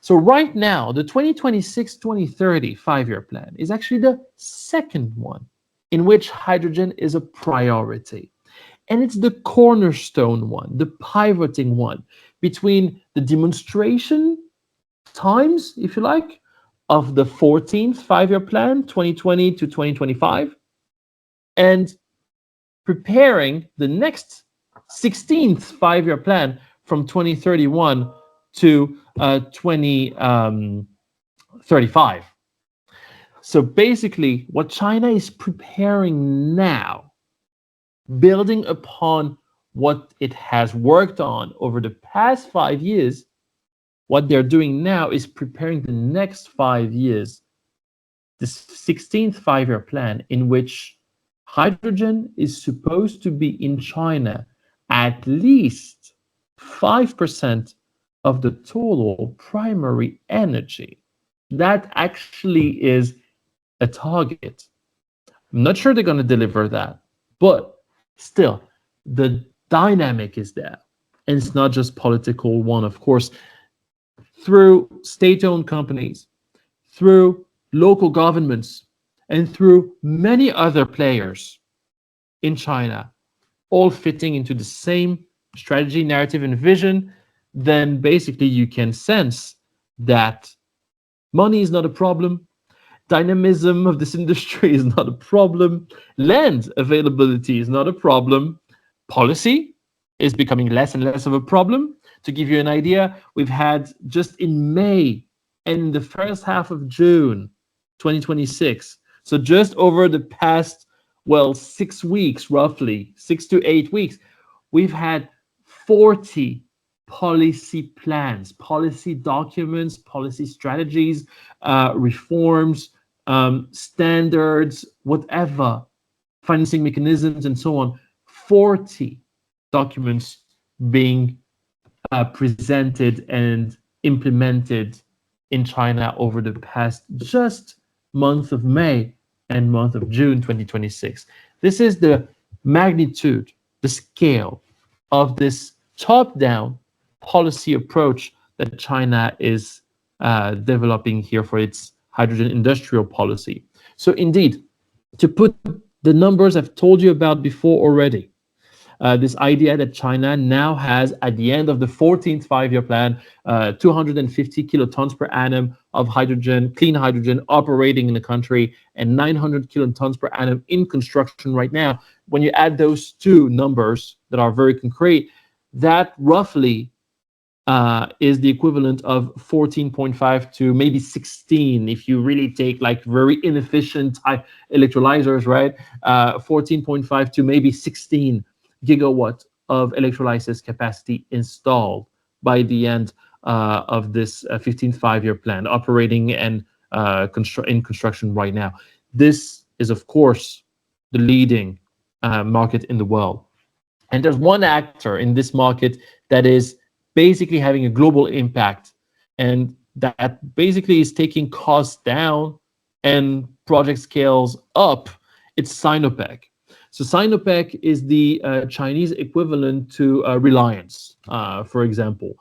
[SPEAKER 1] So right now, the 2026-2030 five-year plan is actually the second one in which hydrogen is a priority. And it's the cornerstone one, the pivoting one between the demonstration times, if you like, of the 14th five-year plan, 2020 to 2025, and preparing the next 16th five-year plan from 2031 to 2035. So basically, what China is preparing now, building upon what it has worked on over the past 5 years, what they're doing now is preparing the next 5 years, this 16th five-year plan in which hydrogen is supposed to be in China at least 5% of the total primary energy. That actually is a target. I'm not sure they're going to deliver that, but still, the dynamic is there. And it's not just political one, of course, through state-owned companies, through local governments, and through many other players in China, all fitting into the same strategy, narrative, and vision, then basically you can sense that money is not a problem. Dynamism of this industry is not a problem. Land availability is not a problem. Policy is becoming less and less of a problem. To give you an idea, we've had just in May and the first half of June 2026, so just over the past, well, 6 weeks, roughly 6 to 8 weeks, we've had 40 policy plans, policy documents, policy strategies, reforms, standards, whatever, financing mechanisms, and so on. 40 documents being presented and implemented in China over the past just month of May and month of June 2026. This is the magnitude, the scale of this top-down policy approach that China is developing here for its hydrogen industrial policy. So indeed, to put the numbers I've told you about before already, this idea that China now has, at the end of the 14th five-year plan, 250 kilotons per annum of hydrogen, clean hydrogen, operating in the country, and 900 kilotons per annum in construction right now. When you add those two numbers that are very concrete, that roughly is the equivalent of 14.5 to maybe 16 if you really take like very inefficient electrolyzers, right? 14.5 to maybe 16 gigawatt of electrolysis capacity installed by the end of this 15th five-year plan, operating and in construction right now. This is, of course, the leading market in the world. And there's one actor in this market that is basically having a global impact, and that basically is taking costs down and project scales up. It's Sinopec. So Sinopec is the Chinese equivalent to Reliance, for example,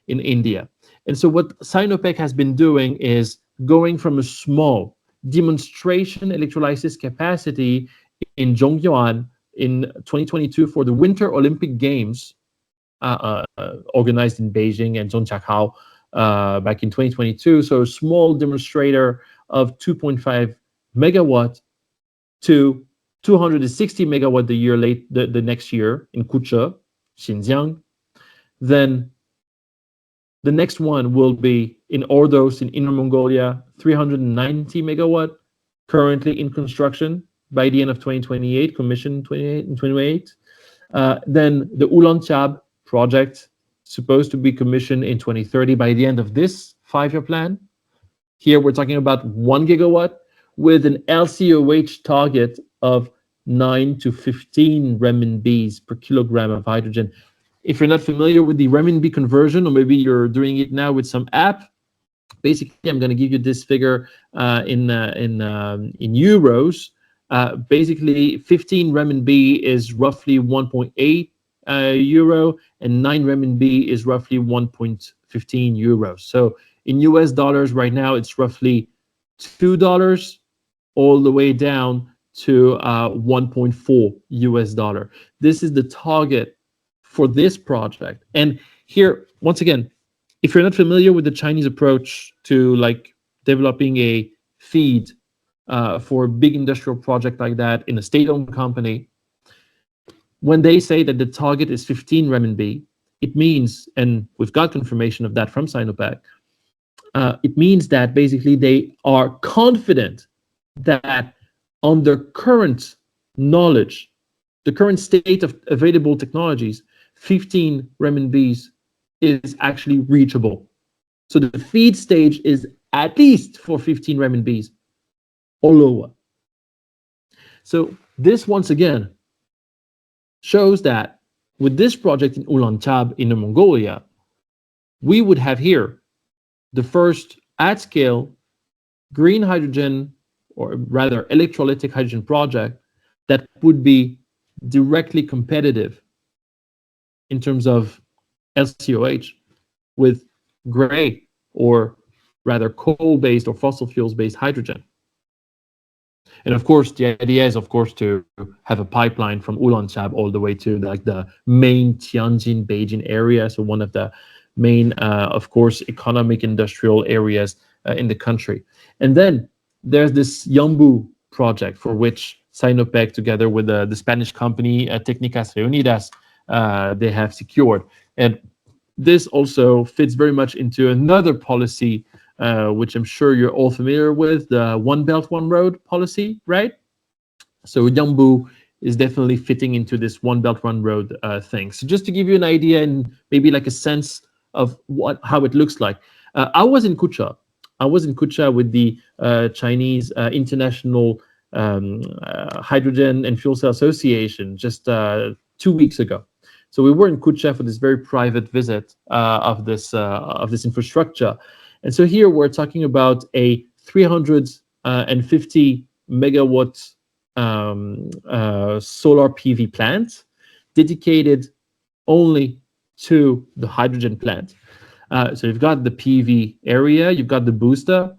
[SPEAKER 1] in India. And so what Sinopec has been doing is going from a small demonstration electrolysis capacity in Zhongyuan in 2022 for the Winter Olympic Games, organized in Beijing and Zhongjiakou back in 2022. So a small demonstrator of 2.5 megawatt to 260 megawatt the next year in Kuche, Xinjiang. Then the next one will be in Ordos in Inner Mongolia, 390 megawatt, currently in construction by the end of 2028, commissioned 28 and 28. Then the Ulanqab project, supposed to be commissioned in 2030 by the end of this five-year plan. Here we're talking about 1 gigawatt with an LCOH target of 9 to 15 renminbis per kilogram of hydrogen. If you're not familiar with the renminbi conversion, or maybe you're doing it now with some app, basically I'm going to give you this figure in euros. Basically, 15 renminbi is roughly 1.8 euro, and 9 renminbi is roughly 1.15 euros. So in US dollars right now, it's roughly $2 all the way down to 1.4 US dollar. This is the target for this project. And here, once again, if you're not familiar with the Chinese approach to like developing a feed for a big industrial project like that in a state-owned company, when they say that the target is 15 renminbi, it means, and we've got confirmation of that from Sinopec, it means that basically they are confident that on their current knowledge, the current state of available technologies, 15 renminbis is actually reachable. So the feed stage is at least for 15 renminbis. Olowa. So this once again shows that with this project in Ulaanbaatar in Mongolia, we would have here the first at-scale green hydrogen, or rather electrolytic hydrogen project that would be directly competitive in terms of LCOH with gray, or rather coal-based or fossil fuels-based hydrogen. And of course, the idea is, of course, to have a pipeline from Ulaanbaatar all the way to like the main Tianjin, Beijing area. So one of the main, of course, economic industrial areas in the country. And then there's this Yambu project for which Sinopec, together with the Spanish company Técnicas Reunidas, they have secured. And this also fits very much into another policy, which I'm sure you're all familiar with, the One Belt, One Road policy, right? So Yambu is definitely fitting into this One Belt, One Road thing. So just to give you an idea and maybe like a sense of how it looks like, I was in Kucha. I was in Kucha with the Chinese International Hydrogen and Fuel Cell Association just 2 weeks ago. So we were in Kucha for this very private visit of this infrastructure. And so here we're talking about a 350 megawatt solar PV plant dedicated only to the hydrogen plant. So you've got the PV area, you've got the booster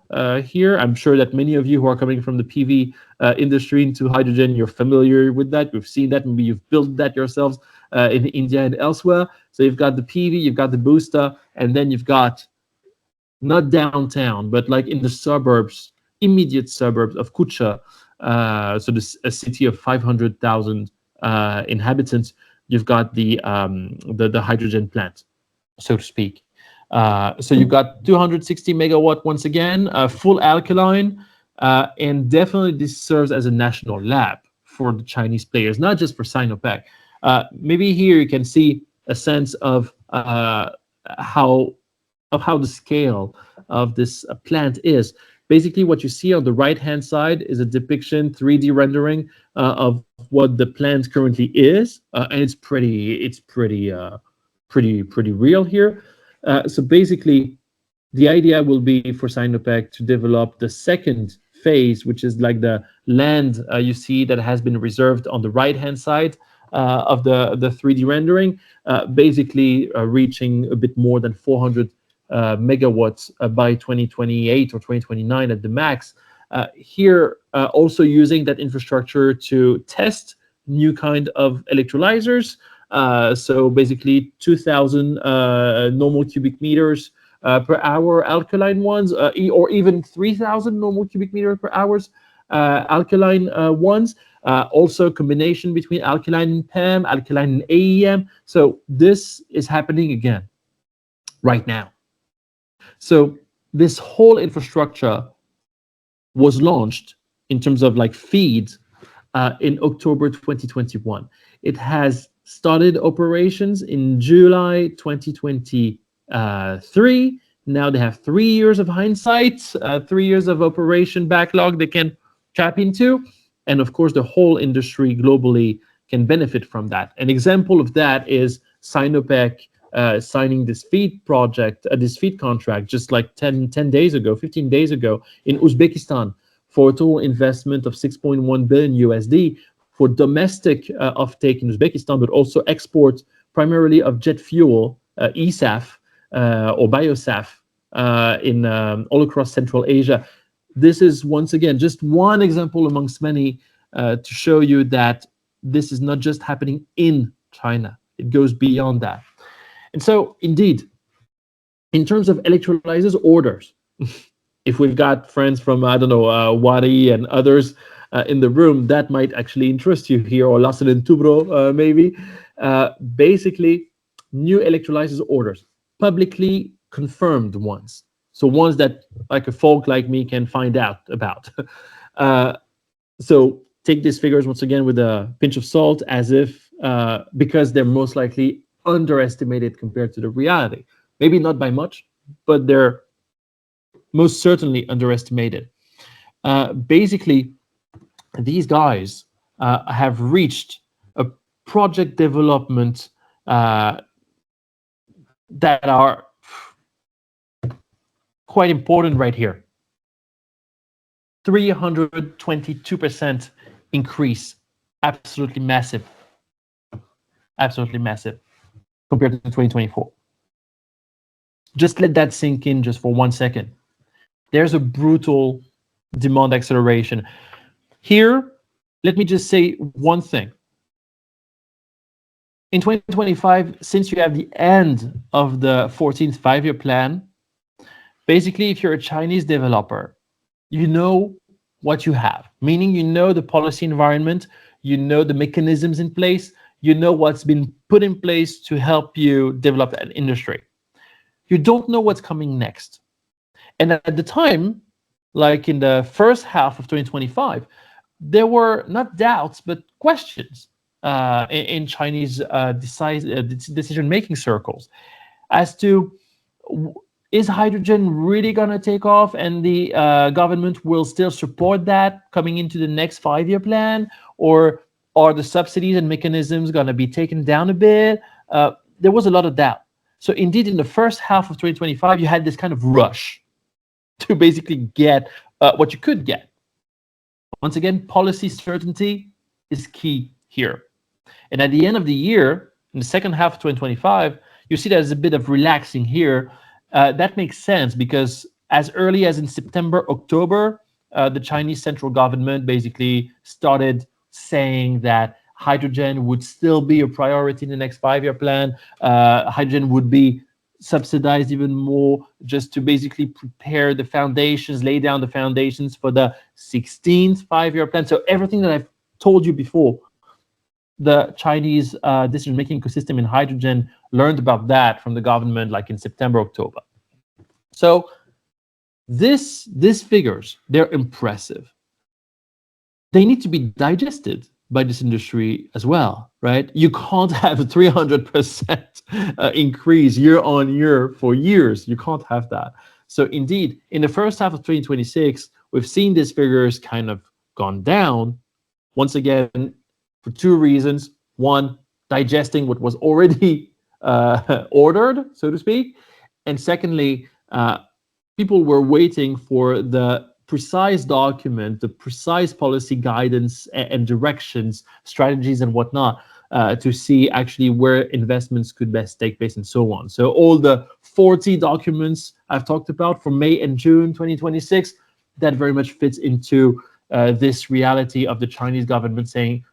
[SPEAKER 1] here. I'm sure that many of you who are coming from the PV industry into hydrogen, you're familiar with that. You've seen that, maybe you've built that yourselves in India and elsewhere. So you've got the PV, you've got the booster, and then you've got, not downtown, but like in the suburbs, immediate suburbs of Kucha, so this a city of 500,000 inhabitants. You've got the hydrogen plant, so to speak. So you've got 260 megawatt once again, full alkaline, and definitely this serves as a national lab for the Chinese players, not just for Sinopec. Maybe here you can see a sense of how the scale of this plant is. Basically, what you see on the right-hand side is a depiction, 3D rendering of what the plant currently is, and it's pretty real here. So basically, the idea will be for Sinopec to develop the second phase, which is like the land you see that has been reserved on the right-hand side of the 3D rendering, basically reaching a bit more than 400 megawatts by 2028 or 2029 at the max. Here, also using that infrastructure to test new kind of electrolyzers. So basically 2,000 normal cubic meters per hour alkaline ones, or even 3,000 normal cubic meters per hours alkaline ones. Also combination between alkaline and PEM, alkaline and AEM. So this is happening again right now. So this whole infrastructure was launched in terms of like feed in October 2021. It has started operations in July 2023. Now they have 3 years of hindsight, 3 years of operation backlog they can tap into. And of course, the whole industry globally can benefit from that. An example of that is Sinopec signing this feed project, this feed contract, just like 10 days ago, 15 days ago in Uzbekistan for a total investment of 6.1 billion USD for domestic offtake in Uzbekistan, but also export primarily of jet fuel, eSAF or biosaf in all across Central Asia. This is once again just one example amongst many to show you that this is not just happening in China. It goes beyond that. And so, indeed, in terms of electrolyzers orders, if we've got friends from, I don't know, Wadi and others in the room, that might actually interest you here, or Lassen and Tubro, maybe. Basically, new electrolyzers orders, publicly confirmed ones. So ones that like a folk like me can find out about. So take these figures once again with a pinch of salt, as if, because they're most likely underestimated compared to the reality. Maybe not by much, but they're most certainly underestimated. Basically, these guys have reached a project development that are quite important right here. 322% increase, absolutely massive, compared to 2024. Just let that sink in just for 1 second. There's a brutal demand acceleration. Here, let me just say one thing. In 2025, since you have the end of the 14th five-year plan, basically, if you're a Chinese developer, you know what you have, meaning you know the policy environment, you know the mechanisms in place, you know what's been put in place to help you develop an industry. You don't know what's coming next. And at the time, like in the first half of 2025, there were not doubts, but questions in Chinese decision-making circles as to, is hydrogen really going to take off and the government will still support that coming into the next five-year plan? Or are the subsidies and mechanisms going to be taken down a bit? There was a lot of doubt. So indeed, in the first half of 2025, you had this kind of rush to basically get what you could get. Once again, policy certainty is key here. And at the end of the year, in the second half of 2025, you see there's a bit of relaxing here. That makes sense because as early as in September, October, the Chinese central government basically started saying that hydrogen would still be a priority in the next five-year plan. Hydrogen would be subsidized even more just to basically prepare the foundations, lay down the foundations for the 16th five-year plan. So everything that I've told you before, the Chinese decision-making ecosystem in hydrogen learned about that from the government like in September, October. So these figures, they're impressive. They need to be digested by this industry as well, right? You can't have a 300% increase year on year for years. You can't have that. So indeed, in the first half of 2026, we've seen these figures kind of gone down. Once again, for two reasons. One, digesting what was already ordered, so to speak. And secondly, people were waiting for the precise document, the precise policy guidance and directions, strategies and whatnot, to see actually where investments could best take place and so on. So all the 40 documents I've talked about for May and June 2026, that very much fits into this reality of the Chinese government saying,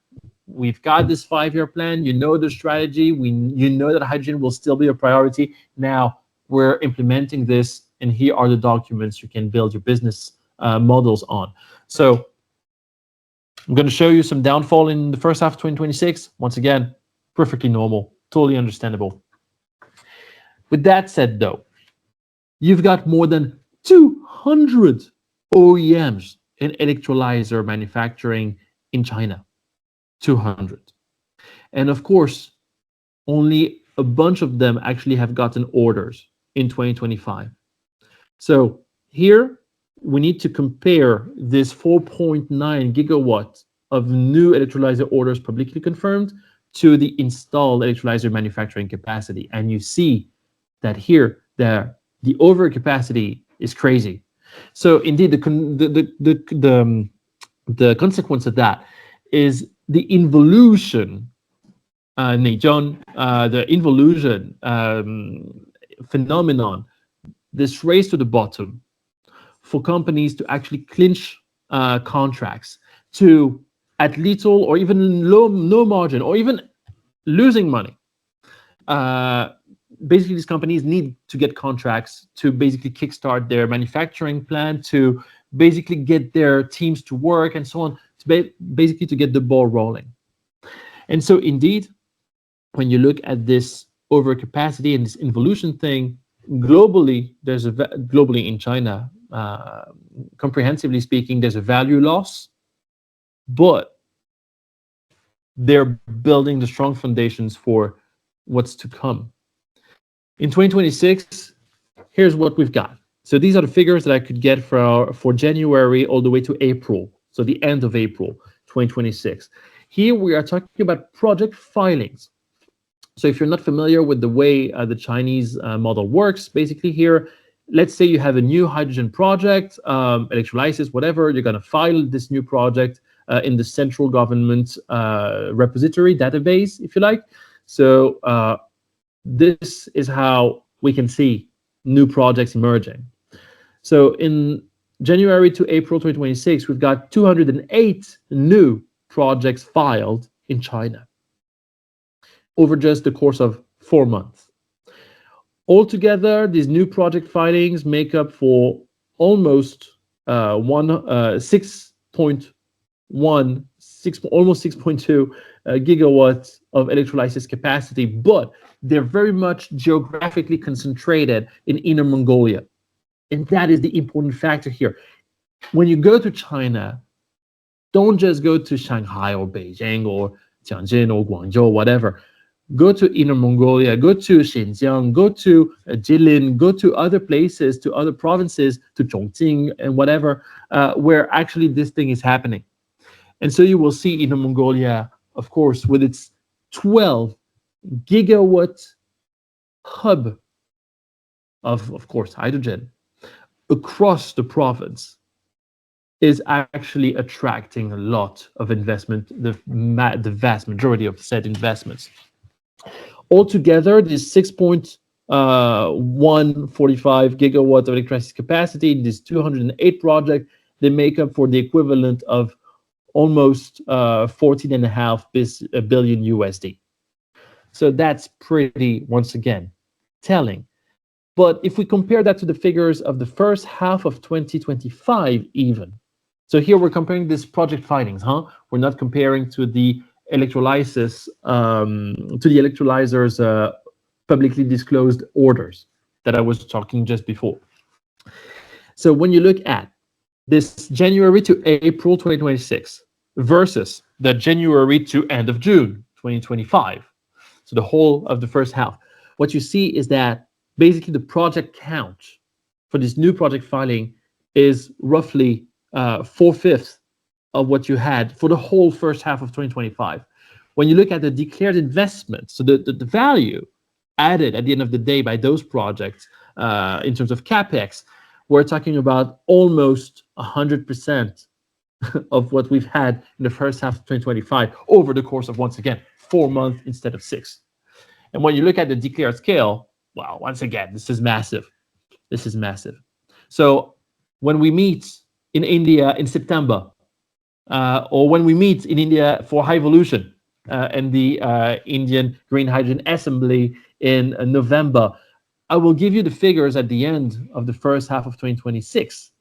[SPEAKER 1] we've got this five-year plan, you know the strategy, you know that hydrogen will still be a priority. Now we're implementing this, and here are the documents you can build your business models on. So I'm going to show you some downfall in the first half of 2026. Once again, perfectly normal, totally understandable. With that said, though, you've got more than 200 OEMs in electrolyzer manufacturing in China. 200. And of course, only a bunch of them actually have gotten orders in 2025. So here, we need to compare this 4.9 gigawatts of new electrolyzer orders publicly confirmed to the installed electrolyzer manufacturing capacity. And you see that here, the overcapacity is crazy. So indeed, the consequence of that is the involution, the involution phenomenon, this race to the bottom for companies to actually clinch contracts to at little or even no margin or even losing money. Basically, these companies need to get contracts to basically kickstart their manufacturing plan, to basically get their teams to work and so on, to basically to get the ball rolling. And so indeed, when you look at this overcapacity and this involution thing, globally, globally in China, comprehensively speaking, there's a value loss, but they're building the strong foundations for what's to come. In 2026, here's what we've got. So these are the figures that I could get for January all the way to April, so the end of April 2026. Here we are talking about project filings. So if you're not familiar with the way the Chinese model works, basically here, let's say you have a new hydrogen project, electrolysis, whatever, you're going to file this new project in the central government repository database, if you like. So this is how we can see new projects emerging. So in January to April 2026, we've got 208 new projects filed in China over just the course of 4 months. Altogether, these new project filings make up for almost 6.1, almost 6.2 gigawatts of electrolysis capacity, but they're very much geographically concentrated in Inner Mongolia. And that is the important factor here. When you go to China, don't just go to Shanghai or Beijing or Tianjin or Guangzhou or whatever. Go to Inner Mongolia, go to Xinjiang, go to Jilin, go to other places, to other provinces, to Chongqing and whatever, where actually this thing is happening. And so you will see Inner Mongolia, of course, with its 12 gigawatt hub of course, hydrogen across the province, is actually attracting a lot of investment, the vast majority of said investments. Altogether, this 6.145 gigawatts of electricity capacity, these 208 projects, they make up for the equivalent of almost 14.5 billion USD. So that's pretty, once again, telling. But if we compare that to the figures of the first half of 2025 even, so here we're comparing this project findings, We're not comparing to the electrolysis, to the electrolyzers publicly disclosed orders that I was talking just before. So when you look at this January to April 2026 versus the January to end of June 2025, so the whole of the first half, what you see is that basically the project count for this new project filing is roughly 4/5 of what you had for the whole first half of 2025. When you look at the declared investment, so the value added at the end of the day by those projects in terms of capex, we're talking about almost 100% of what we've had in the first half of 2025 over the course of, once again, 4 months instead of 6. And when you look at the declared scale, well, once again, this is massive. This is massive. So when we meet in India in September, or when we meet in India for HyVolution and the Indian Green Hydrogen Assembly in November, I will give you the figures at the end of the first half of 2026.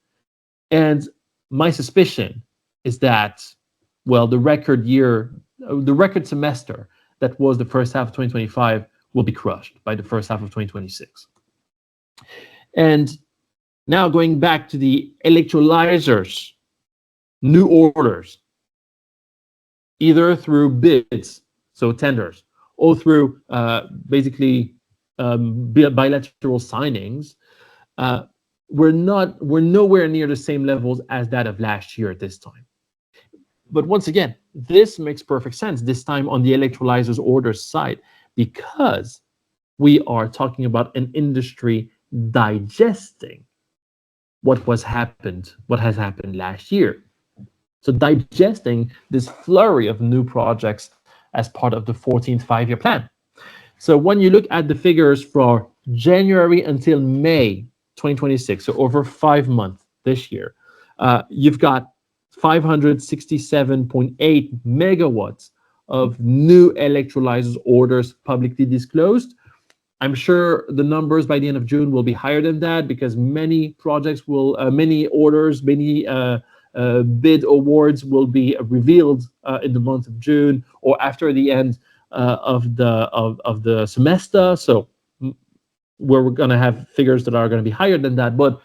[SPEAKER 1] And my suspicion is that, well, the record semester that was the first half of 2025 will be crushed by the first half of 2026. And now going back to the electrolyzers, new orders, either through bids, so tenders, or through basically bilateral signings, we're nowhere near the same levels as that of last year at this time. But once again, this makes perfect sense this time on the electrolyzers orders side, because we are talking about an industry digesting what has happened last year. So digesting this flurry of new projects as part of the 14th five-year plan. So when you look at the figures for January until May 2026, so over 5 months this year, you've got 567.8 megawatts of new electrolyzers orders publicly disclosed. I'm sure the numbers by the end of June will be higher than that, because many projects will, many orders, many bid awards will be revealed in the month of June or after the end of the semester. So we're going to have figures that are going to be higher than that. But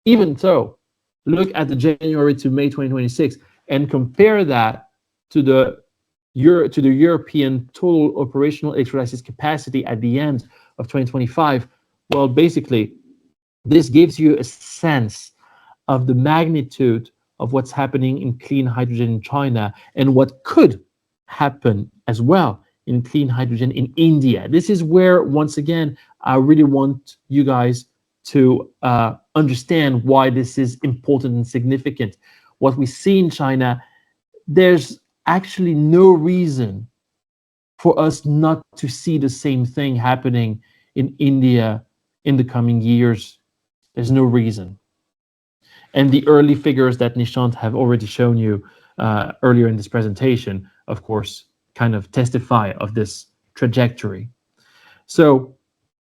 [SPEAKER 1] even so, look at the January to May 2026 and compare that to the European total operational electrolysis capacity at the end of 2025. Well, basically, This gives you a sense of the magnitude of what's happening in clean hydrogen in China and what could happen as well in clean hydrogen in India. This is where, once again, I really want you guys to understand why this is important and significant. What we see in China, there's actually no reason for us not to see the same thing happening in India in the coming years. There's no reason. And the early figures that Nishant have already shown you earlier in this presentation, of course, kind of testify of this trajectory. So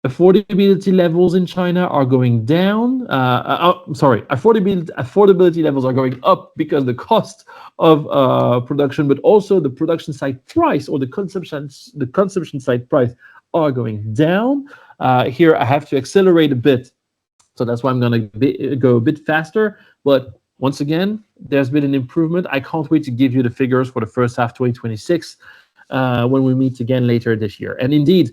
[SPEAKER 1] affordability levels in China are going down. Affordability levels are going up because the cost of production, but also the production side price or the consumption side price are going down. Here I have to accelerate a bit, so that's why I'm going to go a bit faster. But once again, there's been an improvement. I can't wait to give you the figures for the first half 2026 when we meet again later this year. And indeed,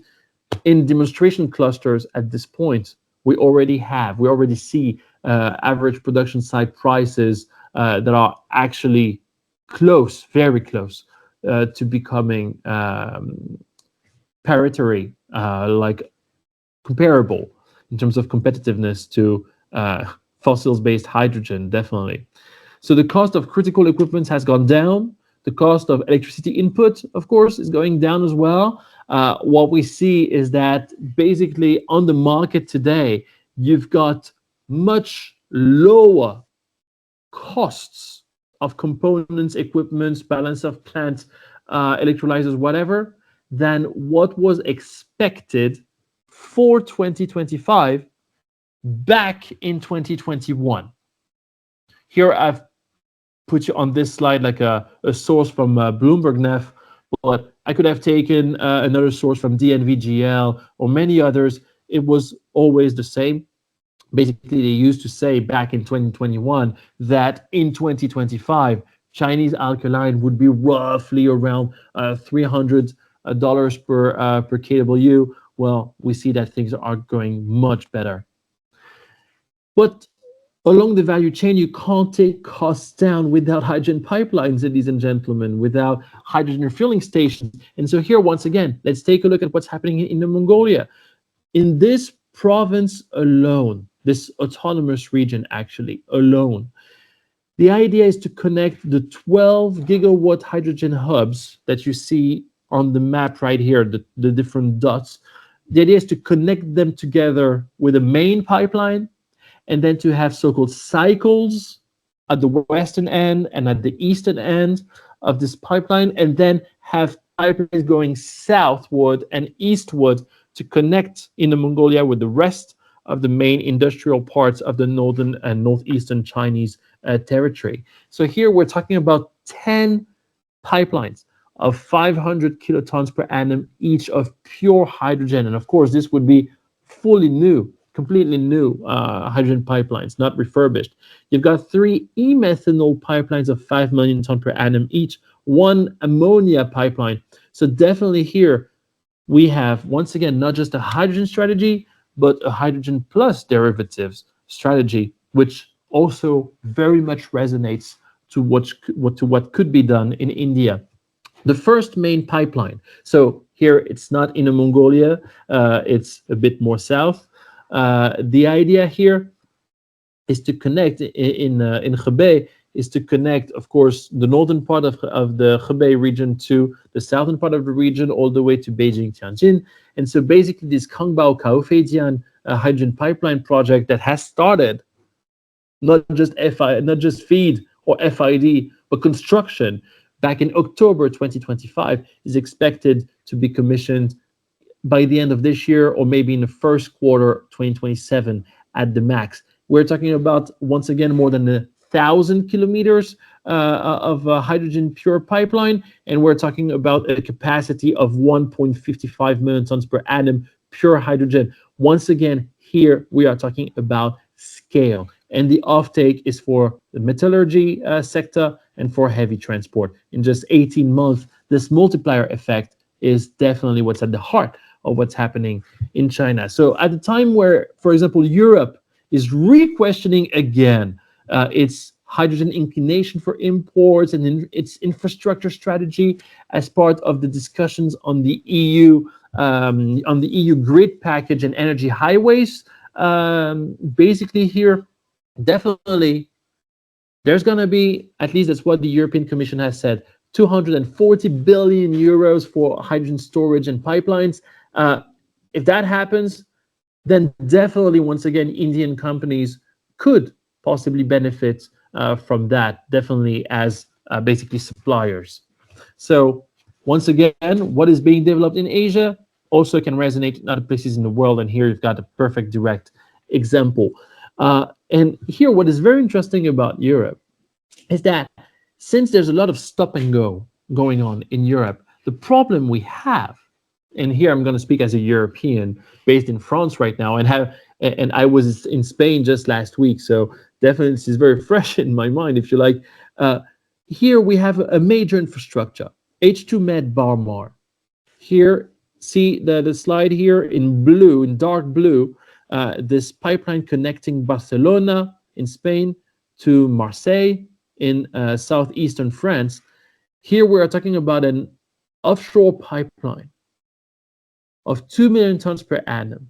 [SPEAKER 1] in demonstration clusters at this point, we already see average production side prices that are actually close, very close to becoming parity, like comparable in terms of competitiveness to fossils-based hydrogen, definitely. So the cost of critical equipment has gone down. The cost of electricity input, of course, is going down as well. What we see is that basically on the market today, you've got much lower costs of components, equipment, balance of plant, electrolyzers, whatever, than what was expected for 2025 back in 2021. Here I've put you on this slide like a source from Bloomberg, but I could have taken another source from DNVGL or many others. It was always the same. Basically, they used to say back in 2021 that in 2025, Chinese alkaline would be roughly around $300 per kW. Well, we see that things are going much better. But along the value chain, you can't take costs down without hydrogen pipelines, ladies and gentlemen, without hydrogen refilling stations. And so here, once again, let's take a look at what's happening in Mongolia. In this province alone, this autonomous region actually alone, the idea is to connect the 12 gigawatt hydrogen hubs that you see on the map right here, the different dots. The idea is to connect them together with a main pipeline, and then to have so-called cycles at the western end and at the eastern end of this pipeline, and then have pipelines going southward and eastward to connect Inner Mongolia with the rest of the main industrial parts of the northern and northeastern Chinese territory. So here we're talking about 10 pipelines of 500 kilotons per annum each of pure hydrogen. And of course, this would be fully new, completely new hydrogen pipelines, not refurbished. You've got 3 e-methanol pipelines of 5 million ton per annum each, 1 ammonia pipeline. So definitely here we have, once again, not just a hydrogen strategy, but a hydrogen plus derivatives strategy, which also very much resonates to what could be done in India. The first main pipeline. So here it's not in Mongolia, it's a bit more south. The idea here is to connect in Hebei, is to connect, of course, the northern part of the Hebei region to the southern part of the region, all the way to Beijing, Tianjin. And so basically this Kangbao Kaofeijian hydrogen pipeline project that has started, not just FEED or FID, but construction back in October 2025, is expected to be commissioned by the end of this year, or maybe in the first quarter 2027 at the max. We're talking about, once again, more than 1,000 kilometers of hydrogen pure pipeline, and we're talking about a capacity of 1.55 million tons per annum pure hydrogen. Once again, here we are talking about scale, and the offtake is for the metallurgy sector and for heavy transport. In just 18 months, this multiplier effect is definitely what's at the heart of what's happening in China. So at the time where, for example, Europe is re-questioning again its hydrogen inclination for imports and its infrastructure strategy as part of the discussions on the EU grid package and energy highways. Basically, here, definitely, there's going to be, at least that's what the European Commission has said, 240 billion euros for hydrogen storage and pipelines. If that happens, then definitely, once again, Indian companies could possibly benefit from that, definitely as basically suppliers. So once again, what is being developed in Asia also can resonate in other places in the world. And here you've got a perfect direct example. And here, what is very interesting about Europe is that since there's a lot of stop and go going on in Europe, the problem we have, and here I'm going to speak as a European based in France right now, and I was in Spain just last week, so definitely this is very fresh in my mind, if you like. Here we have a major infrastructure, H2Med Barmar. Here, see the slide here in blue, in dark blue, this pipeline connecting Barcelona in Spain to Marseille in southeastern France. Here we are talking about an offshore pipeline of 2 million tons per annum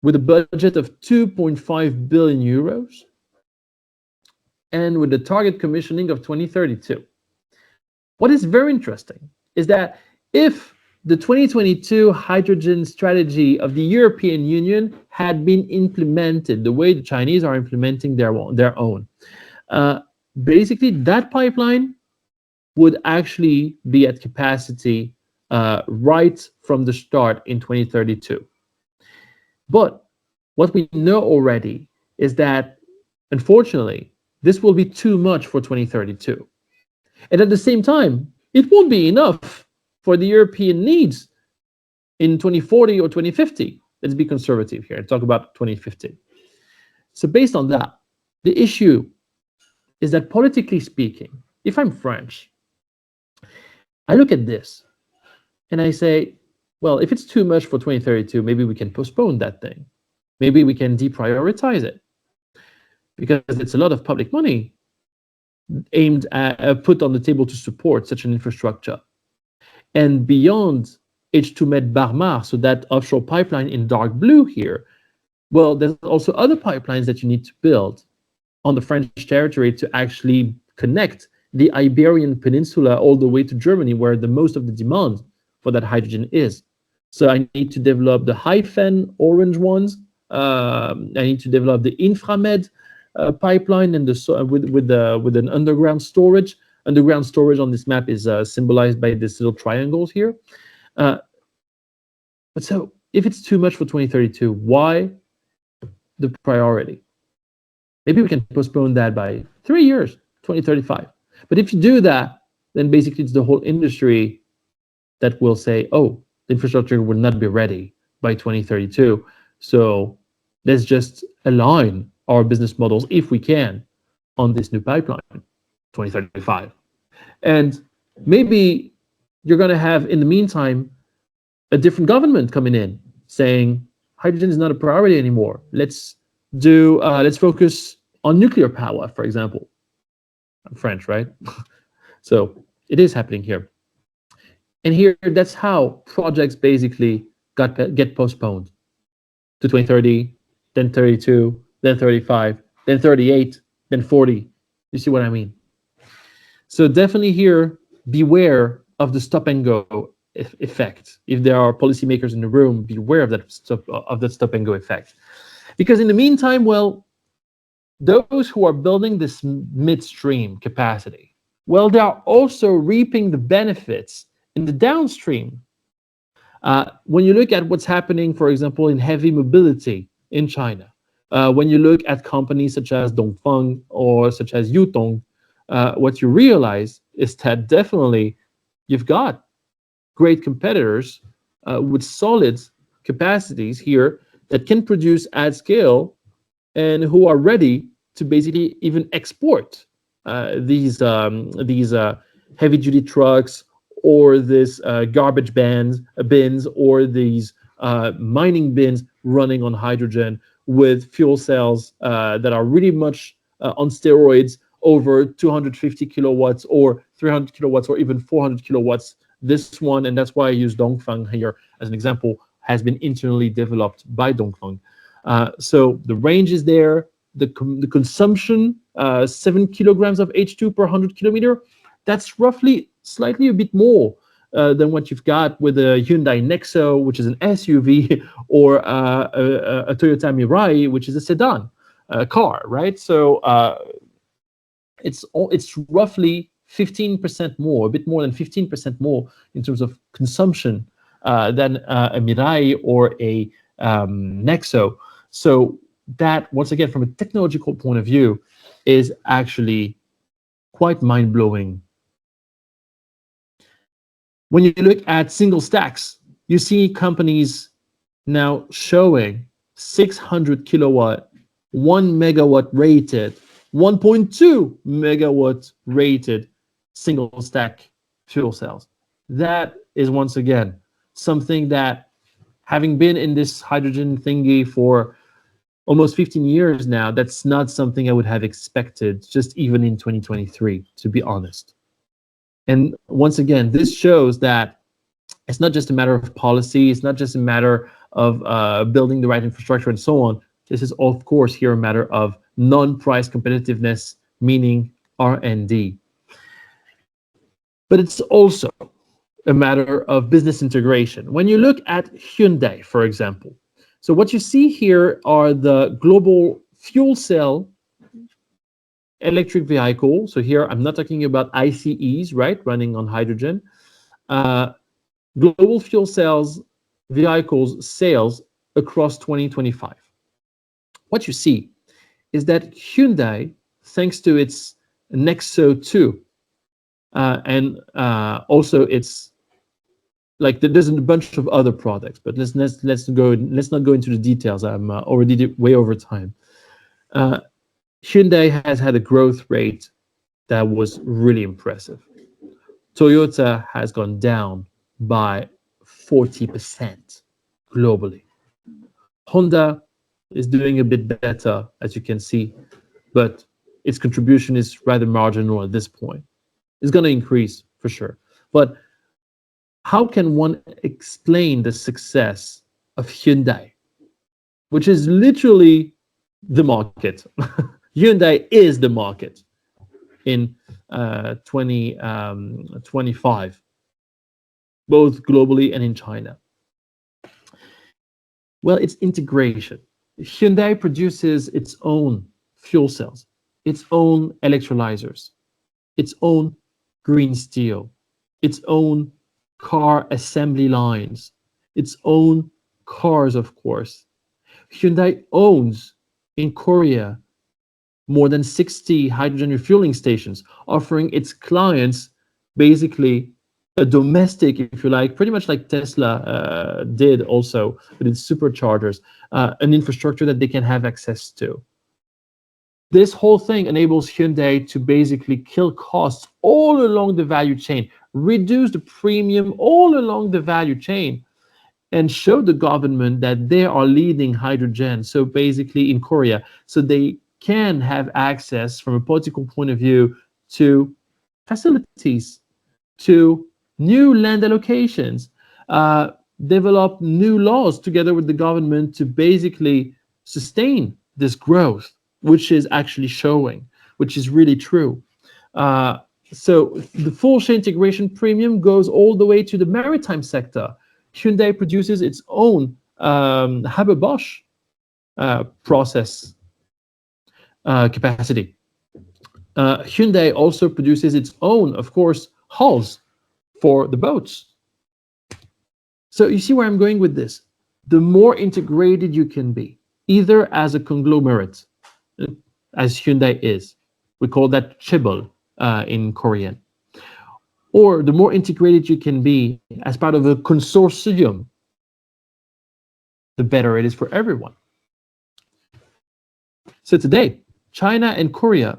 [SPEAKER 1] with a budget of 2.5 billion euros and with the target commissioning of 2032. What is very interesting is that if the 2022 hydrogen strategy of the European Union had been implemented the way the Chinese are implementing their own, basically that pipeline would actually be at capacity right from the start in 2032. But what we know already is that, unfortunately, this will be too much for 2032. And at the same time, it won't be enough for the European needs in 2040 or 2050. Let's be conservative here and talk about 2050. So based on that, the issue is that politically speaking, if I'm French, I look at this and I say, well, if it's too much for 2032, maybe we can postpone that thing. Maybe we can deprioritize it because it's a lot of public money aimed at, put on the table to support such an infrastructure. And beyond H2Med Barmar, so that offshore pipeline in dark blue here, well, there's also other pipelines that you need to build on the French territory to actually connect the Iberian Peninsula all the way to Germany, where the most of the demand for that hydrogen is. So I need to develop the Hyphen orange ones. I need to develop the Inframed pipeline and with an underground storage. Underground storage on this map is symbolized by these little triangles here. But so if it's too much for 2032, why the priority? Maybe we can postpone that by 3 years, 2035. But if you do that, then basically it's the whole industry that will say, oh, the infrastructure will not be ready by 2032. So let's just align our business models, if we can, on this new pipeline, 2035. And maybe you're going to have, in the meantime, a different government coming in saying hydrogen is not a priority anymore. Let's focus on nuclear power, for example. I'm French, right? So it is happening here. And here, that's how projects basically get postponed to 2030, then 32, then 35, then 38, then 40. You see what I mean? So definitely here, beware of the stop and go effect. If there are policymakers in the room, beware of that stop and go effect. Because in the meantime, well, those who are building this midstream capacity, well, they are also reaping the benefits in the downstream. When you look at what's happening, for example, in heavy mobility in China, when you look at companies such as Dongfeng or such as Yutong, what you realize is that definitely you've got great competitors with solid capacities here that can produce at scale and who are ready to basically even export these heavy-duty trucks or this garbage bins or these mining bins running on hydrogen with fuel cells that are really much on steroids, over 250 kilowatts or 300 kilowatts or even 400 kilowatts. This one, and that's why I use Dongfang here as an example, has been internally developed by Dongfang. So the range is there. The consumption, 7 kilograms of H2 per 100 kilometer, that's roughly slightly a bit more than what you've got with a Hyundai Nexo, which is an SUV, or a Toyota Mirai, which is a sedan car, right? So it's roughly 15% more, a bit more than 15% more in terms of consumption than a Mirai or a Nexo. So that, once again, from a technological point of view, is actually quite mind-blowing. When you look at single stacks, you see companies now showing 600 kilowatt, 1 megawatt rated, 1.2 megawatt rated single stack fuel cells. That is, once again, something that, having been in this hydrogen thingy for almost 15 years now, that's not something I would have expected, just even in 2023, to be honest. And once again, this shows that it's not just a matter of policy, it's not just a matter of building the right infrastructure and so on. This is, of course, here a matter of non-price competitiveness, meaning R&D. But it's also a matter of business integration. When you look at Hyundai, for example, so what you see here are the global fuel cell electric vehicle. So here I'm not talking about ICEs, right, running on hydrogen. Global fuel cells vehicles sales across 2025. What you see is that Hyundai, thanks to its Nexo 2, and also its, like, there's a bunch of other products, but let's not go into the details. I'm already way over time. Hyundai has had a growth rate that was really impressive. Toyota has gone down by 40% globally. Honda is doing a bit better, as you can see, but its contribution is rather marginal at this point. It's going to increase for sure. But how can one explain the success of Hyundai, which is literally the market? Hyundai is the market in 2025, both globally and in China. Well, it's integration. Hyundai produces its own fuel cells, its own electrolyzers, its own green steel, its own car assembly lines, its own cars, of course. Hyundai owns in Korea more than 60 hydrogen refueling stations, offering its clients basically a domestic, if you like, pretty much like Tesla did also with its superchargers, an infrastructure that they can have access to. This whole thing enables Hyundai to basically kill costs all along the value chain, reduce the premium all along the value chain, and show the government that they are leading hydrogen. So basically in Korea, so they can have access from a political point of view to facilities, to new land allocations, develop new laws together with the government to basically sustain this growth, which is actually showing, which is really true. So the full chain integration premium goes all the way to the maritime sector. Hyundai produces its own Haber-Bosch process capacity. Hyundai also produces its own, of course, hulls for the boats. So you see where I'm going with this. The more integrated you can be, either as a conglomerate, as Hyundai is, we call that chaebol in Korean, or the more integrated you can be as part of a consortium, the better it is for everyone. So today, China and Korea,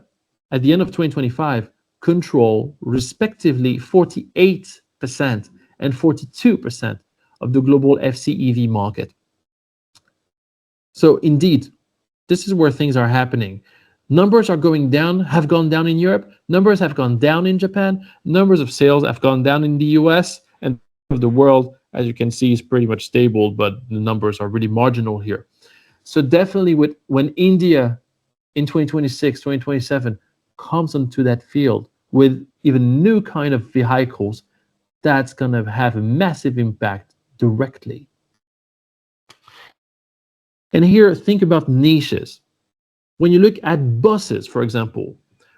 [SPEAKER 1] at the end of 2025, control respectively 48% and 42% of the global FCEV market. So indeed, This is where things are happening. Numbers are going down, have gone down in Europe. Numbers have gone down in Japan. Numbers of sales have gone down in the US. And the rest of the world, as you can see, is pretty much stable, but the numbers are really marginal here. So definitely when India in 2026, 2027 comes onto that field with even new kind of vehicles, that's going to have a massive impact directly. And here, think about niches. When you look at buses, for example,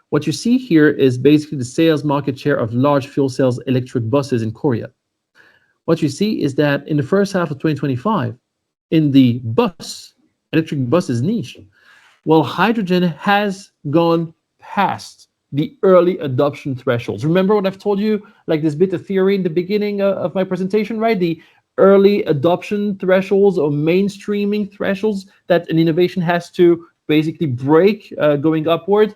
[SPEAKER 1] what you see here is basically the sales market share of large fuel cells electric buses in Korea. What you see is that in the first half of 2025, in the electric buses niche, well, hydrogen has gone past the early adoption thresholds. Remember what I've told you, like this bit of theory in the beginning of my presentation, right? The early adoption thresholds or mainstreaming thresholds that an innovation has to basically break going upward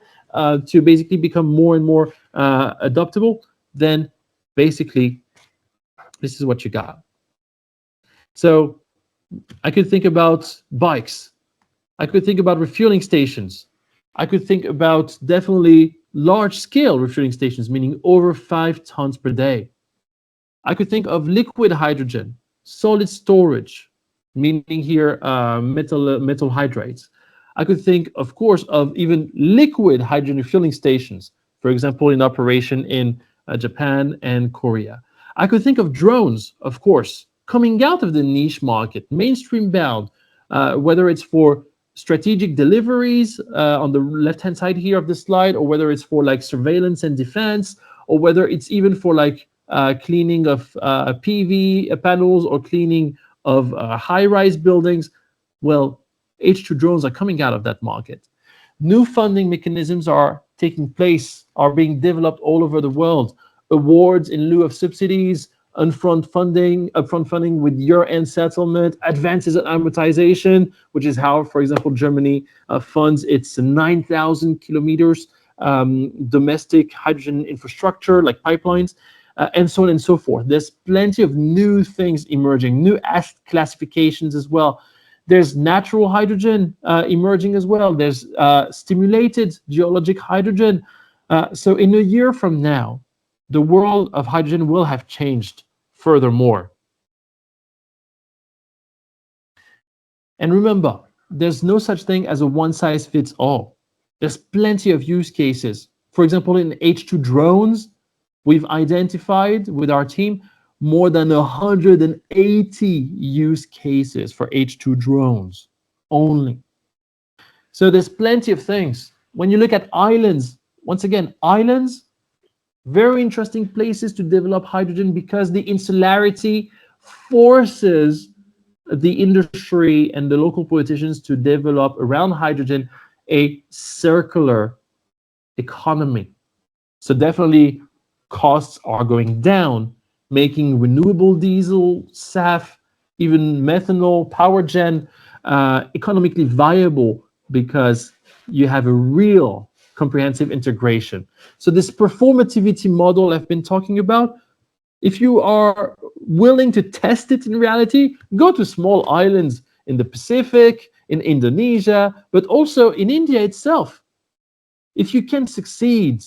[SPEAKER 1] to basically become more and more adoptable. Then basically, this is what you got. So I could think about bikes. I could think about refueling stations. I could think about definitely large-scale refueling stations, meaning over 5 tons per day. I could think of liquid hydrogen, solid storage, meaning here metal hydrates. I could think, of course, of even liquid hydrogen refueling stations, for example, in operation in Japan and Korea. I could think of drones, of course, coming out of the niche market, mainstream bound, whether it's for strategic deliveries on the left-hand side here of the slide, or whether it's for like surveillance and defense, or whether it's even for like cleaning of PV panels or cleaning of high-rise buildings. Well, H2 drones are coming out of that market. New funding mechanisms are taking place, are being developed all over the world. Awards in lieu of subsidies, upfront funding with year-end settlement, advances in amortization, which is how, for example, Germany funds its 9,000 kilometers domestic hydrogen infrastructure, like pipelines, and so on and so forth. There's plenty of new things emerging, new asset classifications as well. There's natural hydrogen emerging as well. There's stimulated geologic hydrogen. So in a year from now, the world of hydrogen will have changed furthermore. And remember, there's no such thing as a one-size-fits-all. There's plenty of use cases. For example, in H2 drones, we've identified with our team more than 180 use cases for H2 drones only. So there's plenty of things. When you look at islands, once again, islands, very interesting places to develop hydrogen because the insularity forces the industry and the local politicians to develop around hydrogen a circular economy. So definitely costs are going down, making renewable diesel, SAF, even methanol, power gen economically viable because you have a real comprehensive integration. So this performativity model I've been talking about, if you are willing to test it in reality, go to small islands in the Pacific, in Indonesia, but also in India itself. If you can succeed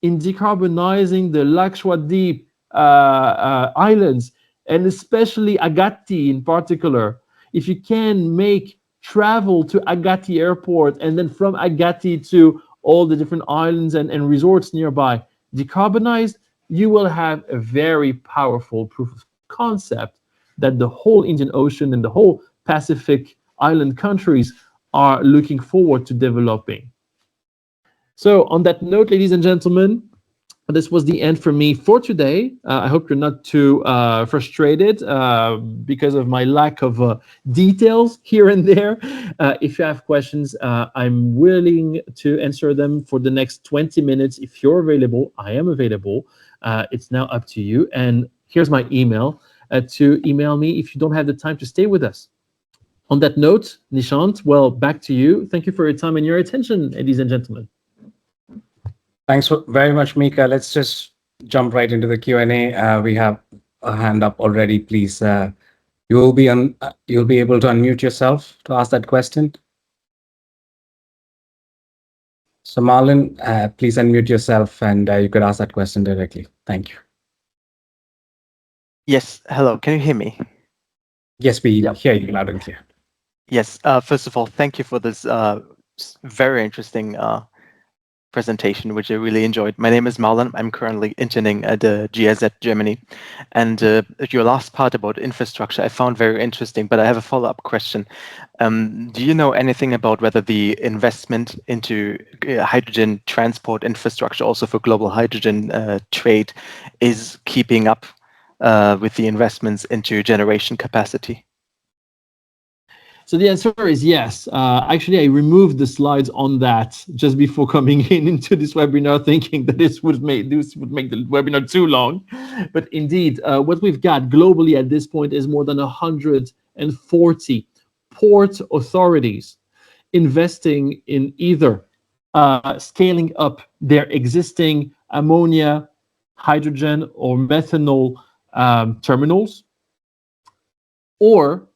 [SPEAKER 1] in decarbonizing the Lakshadweep islands, and especially Agatti in particular, if you can make travel to Agatti airport and then from Agatti to all the different islands and resorts nearby decarbonized, you will have a very powerful proof of concept that the whole Indian Ocean and the whole Pacific island countries are looking forward to developing. So on that note, ladies and gentlemen, this was the end for me for today. I hope you're not too frustrated because of my lack of details here and there. If you have questions, I'm willing to answer them for the next 20 minutes. If you're available, I am available. It's now up to you. And here's my email to email me if you don't have the time to stay with us. On that note, Nishant, well, back to you. Thank you for your time and your attention, ladies and gentlemen.
[SPEAKER 2] Thanks very much, Mikaa. Let's just jump right into the Q&A. We have a hand up already. Please, you'll be able to unmute yourself to ask that question. So Marlon, please unmute yourself and you could ask that question directly. Thank you.
[SPEAKER 3] Yes, hello. Can you hear me?
[SPEAKER 2] Yes, we
[SPEAKER 1] Yeah.
[SPEAKER 2] hear you loud and clear.
[SPEAKER 3] Yes. First of all, thank you for this very interesting presentation, which I really enjoyed. My name is Marlon. I'm currently interning at the GIZ Germany. And your last part about infrastructure I found very interesting, but I have a follow-up question. Do you know anything about whether the investment into hydrogen transport infrastructure, also for global hydrogen trade, is keeping up with the investments into generation capacity?
[SPEAKER 1] So the answer is yes. Actually, I removed the slides on that just before coming into this webinar, thinking that this would make the webinar too long. But indeed, what we've got globally at this point is more than 140 port authorities investing in either scaling up their existing ammonia, hydrogen, or methanol terminals, or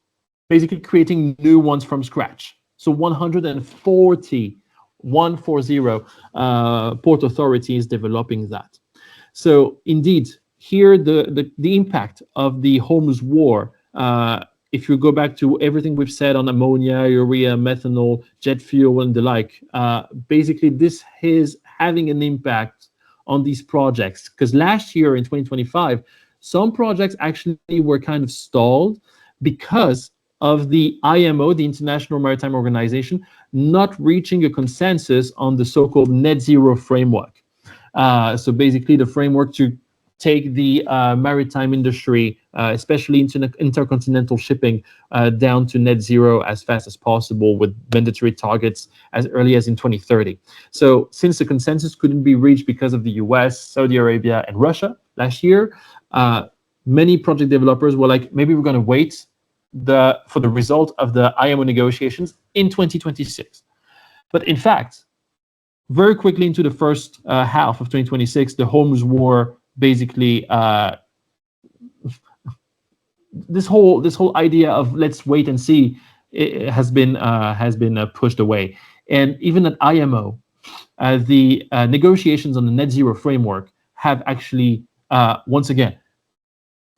[SPEAKER 1] basically creating new ones from scratch. So 140 port authorities developing that. So indeed, here the impact of the Hormuz war, if you go back to everything we've said on ammonia, urea, methanol, jet fuel, and the like, basically this is having an impact on these projects. Because last year in 2025, some projects actually were kind of stalled because of the IMO, the International Maritime Organization, not reaching a consensus on the so-called net zero framework. So basically the framework to take the maritime industry, especially intercontinental shipping, down to net zero as fast as possible with mandatory targets as early as in 2030. So since the consensus couldn't be reached because of the US, Saudi Arabia, and Russia last year, many project developers were like, maybe we're going to wait for the result of the IMO negotiations in 2026. But in fact, very quickly into the first half of 2026, the Hormuz war basically this whole idea of let's wait and see has been pushed away. And even at IMO, the negotiations on the net zero framework have actually once again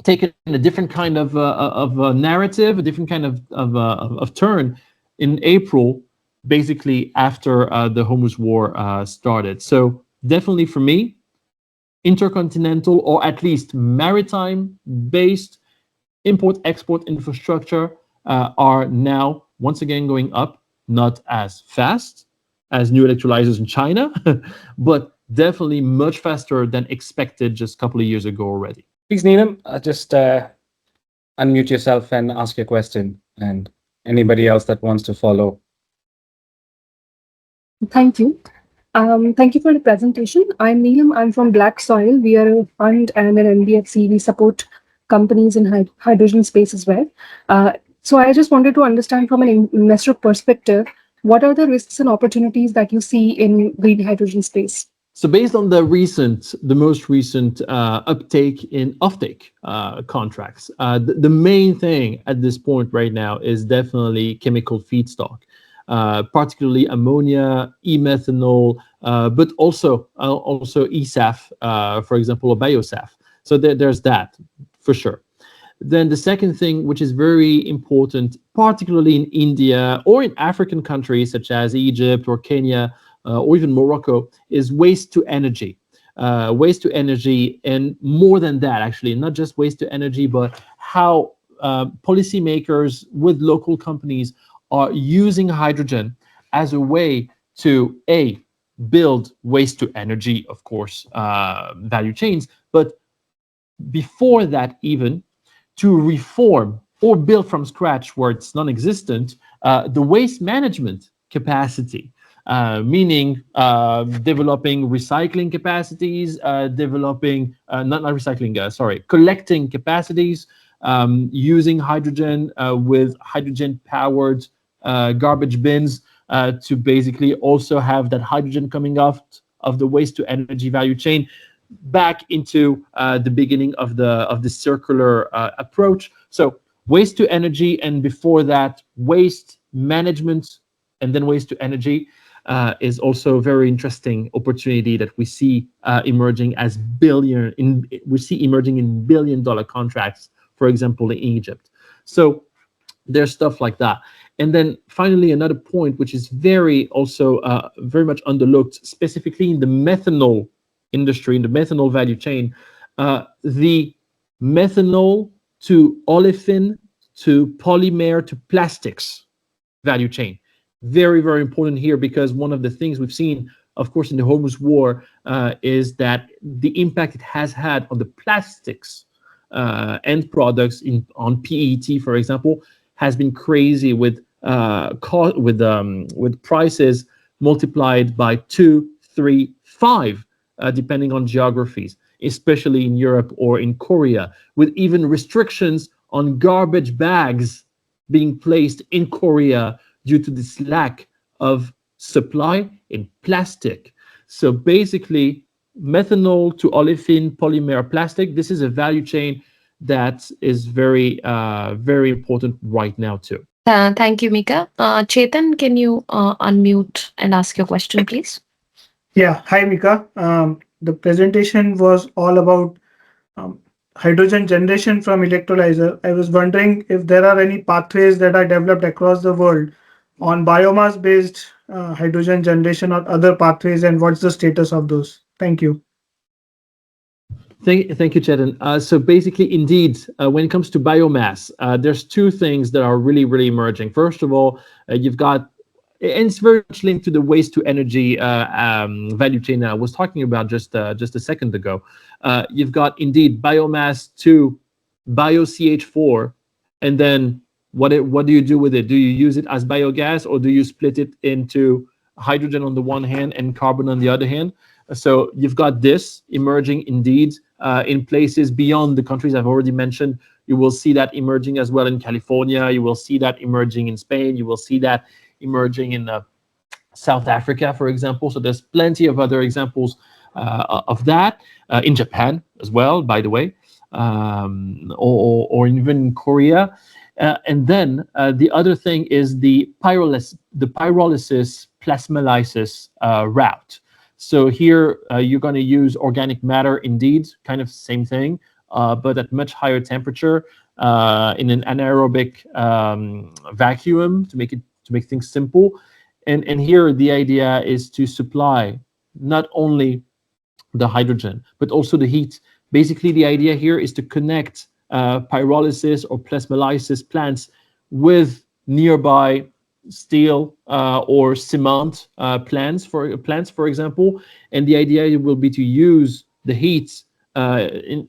[SPEAKER 1] taken a different kind of narrative, a different kind of turn in April, basically after the Hormuz war started. So definitely for me, intercontinental or at least maritime-based import-export infrastructure are now once again going up, not as fast as new electrolyzers in China, but definitely much faster than expected just a couple of years ago already.
[SPEAKER 2] Please, Neelam, just unmute yourself and ask your question, and anybody else that wants to follow.
[SPEAKER 4] Thank you. Thank you for the presentation. I'm Neelam. I'm from Black Soil. We are a fund and an NBFC. We support companies in hydrogen space as well. So I just wanted to understand from an investor perspective, what are the risks and opportunities that you see in green hydrogen space?
[SPEAKER 1] So based on the most recent uptake in offtake contracts, the main thing at this point right now is definitely chemical feedstock, particularly ammonia, e-methanol, but also eSAF, for example, or biosaf. So there's that for sure. Then the second thing, which is very important, particularly in India or in African countries such as Egypt or Kenya, or even Morocco, is waste to energy. Waste to energy, and more than that, actually, not just waste to energy, but how policymakers with local companies are using hydrogen as a way to build waste to energy, of course, value chains, but before that even to reform or build from scratch where it's non-existent the waste management capacity. Meaning developing recycling capacities, collecting capacities, using hydrogen with hydrogen-powered garbage bins to basically also have that hydrogen coming off of the waste-to-energy value chain back into the beginning of the circular approach. So waste to energy, and before that, waste management, and then waste to energy. is also a very interesting opportunity that we see emerging as emerging in billion-dollar contracts, for example, in Egypt. So there's stuff like that. And then finally, another point which is very much underlooked, specifically in the methanol industry, in the methanol value chain, the methanol to olefin to polymer to plastics value chain. Very, very important here, because one of the things we've seen, of course, in the Hormuz War is that the impact it has had on the plastics end products on PET, for example, has been crazy, with prices multiplied by 2, 3, 5, depending on geographies, especially in Europe or in Korea, with even restrictions on garbage bags being placed in Korea due to this lack of supply in plastic. So basically, methanol to olefin polymer plastic, this is a value chain that is very, very important right now too.
[SPEAKER 5] Thank you, Mikaa. Chetan, can you unmute and ask your question, please?
[SPEAKER 6] Yeah, hi Mikaa. The presentation was all about hydrogen generation from electrolyzer. I was wondering if there are any pathways that are developed across the world on biomass-based hydrogen generation or other pathways, and what's the status of those? Thank you.
[SPEAKER 1] Thank you, Chetan. So basically, indeed, when it comes to biomass, there's two things that are really, really emerging. First of all, you've got, and it's very much linked to the waste to energy value chain I was talking about just a second ago. You've got indeed biomass to bio CH4, and then what do you do with it? Do you use it as biogas, or do you split it into hydrogen on the one hand and carbon on the other hand? So you've got this emerging indeed in places beyond the countries I've already mentioned. You will see that emerging as well in California. You will see that emerging in Spain. You will see that emerging in South Africa, for example. So there's plenty of other examples of that in Japan as well, by the way, or even in Korea. And then the other thing is the pyrolysis plasmolysis route. So here you're going to use organic matter, indeed, kind of same thing, but at much higher temperature in an anaerobic vacuum to make things simple. And here the idea is to supply not only the hydrogen but also the heat. Basically, the idea here is to connect pyrolysis or plasmolysis plants with nearby steel or cement plants, for example, and the idea will be to use the heat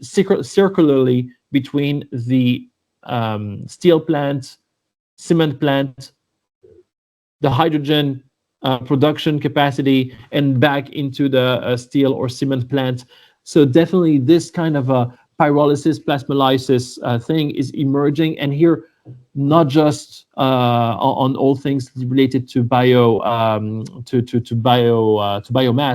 [SPEAKER 1] circularly between the steel plant, cement plant, the hydrogen production capacity, and back into the steel or cement plant. So definitely this kind of a pyrolysis plasmolysis thing is emerging, and here not just on all things related to biomass,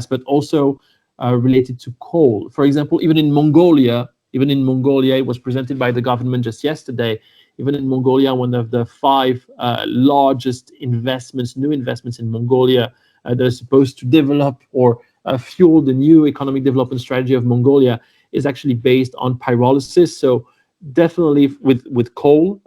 [SPEAKER 1] but also related to coal. For example, even in Mongolia, it was presented by the government just yesterday. Even in Mongolia, one of the 5 largest new investments in Mongolia that are supposed to develop or fuel the new economic development strategy of Mongolia is actually based on pyrolysis. So definitely with coal.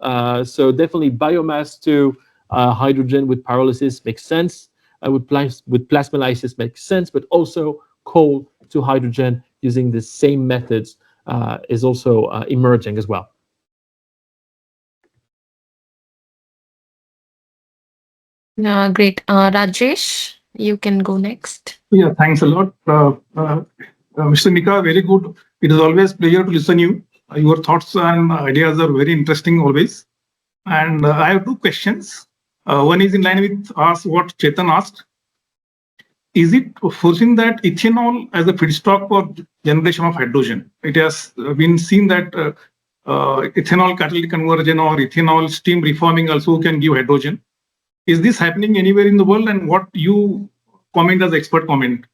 [SPEAKER 1] So definitely biomass to hydrogen with pyrolysis makes sense. With plasmolysis makes sense, but also coal to hydrogen using the same methods is also emerging as well.
[SPEAKER 5] Great. Rajesh, you can go next.
[SPEAKER 7] Yeah, thanks a lot. Mr. Mikaa, very good. It is always a pleasure to listen to you. Your thoughts and ideas are very interesting always. And I have 2 questions. One is in line with what Chetan asked. Is it foreseen that ethanol as a feedstock for generation of hydrogen? It has been seen that ethanol catalytic conversion or ethanol steam reforming also can give hydrogen. Is this happening anywhere in the world, and what you comment as expert comment?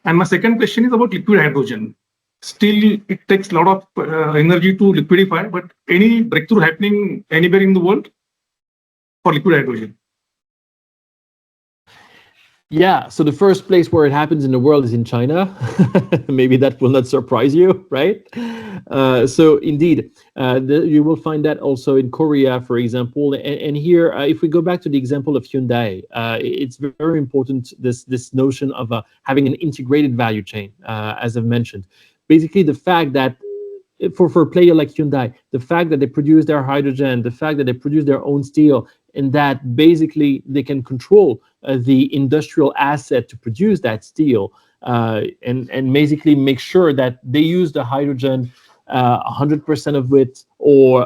[SPEAKER 7] And my second question is about liquid hydrogen. Still, it takes a lot of energy to liquidify, but any breakthrough happening anywhere in the world for liquid hydrogen?
[SPEAKER 1] Yeah, so the first place where it happens in the world is in China. Maybe that will not surprise you, right? So indeed, you will find that also in Korea, for example. And here, if we go back to the example of Hyundai, it's very important, this notion of having an integrated value chain, as I've mentioned. Basically, the fact that for a player like Hyundai, the fact that they produce their hydrogen, the fact that they produce their own steel, and that basically they can control the industrial asset to produce that steel, and basically make sure that they use the hydrogen 100% of it, or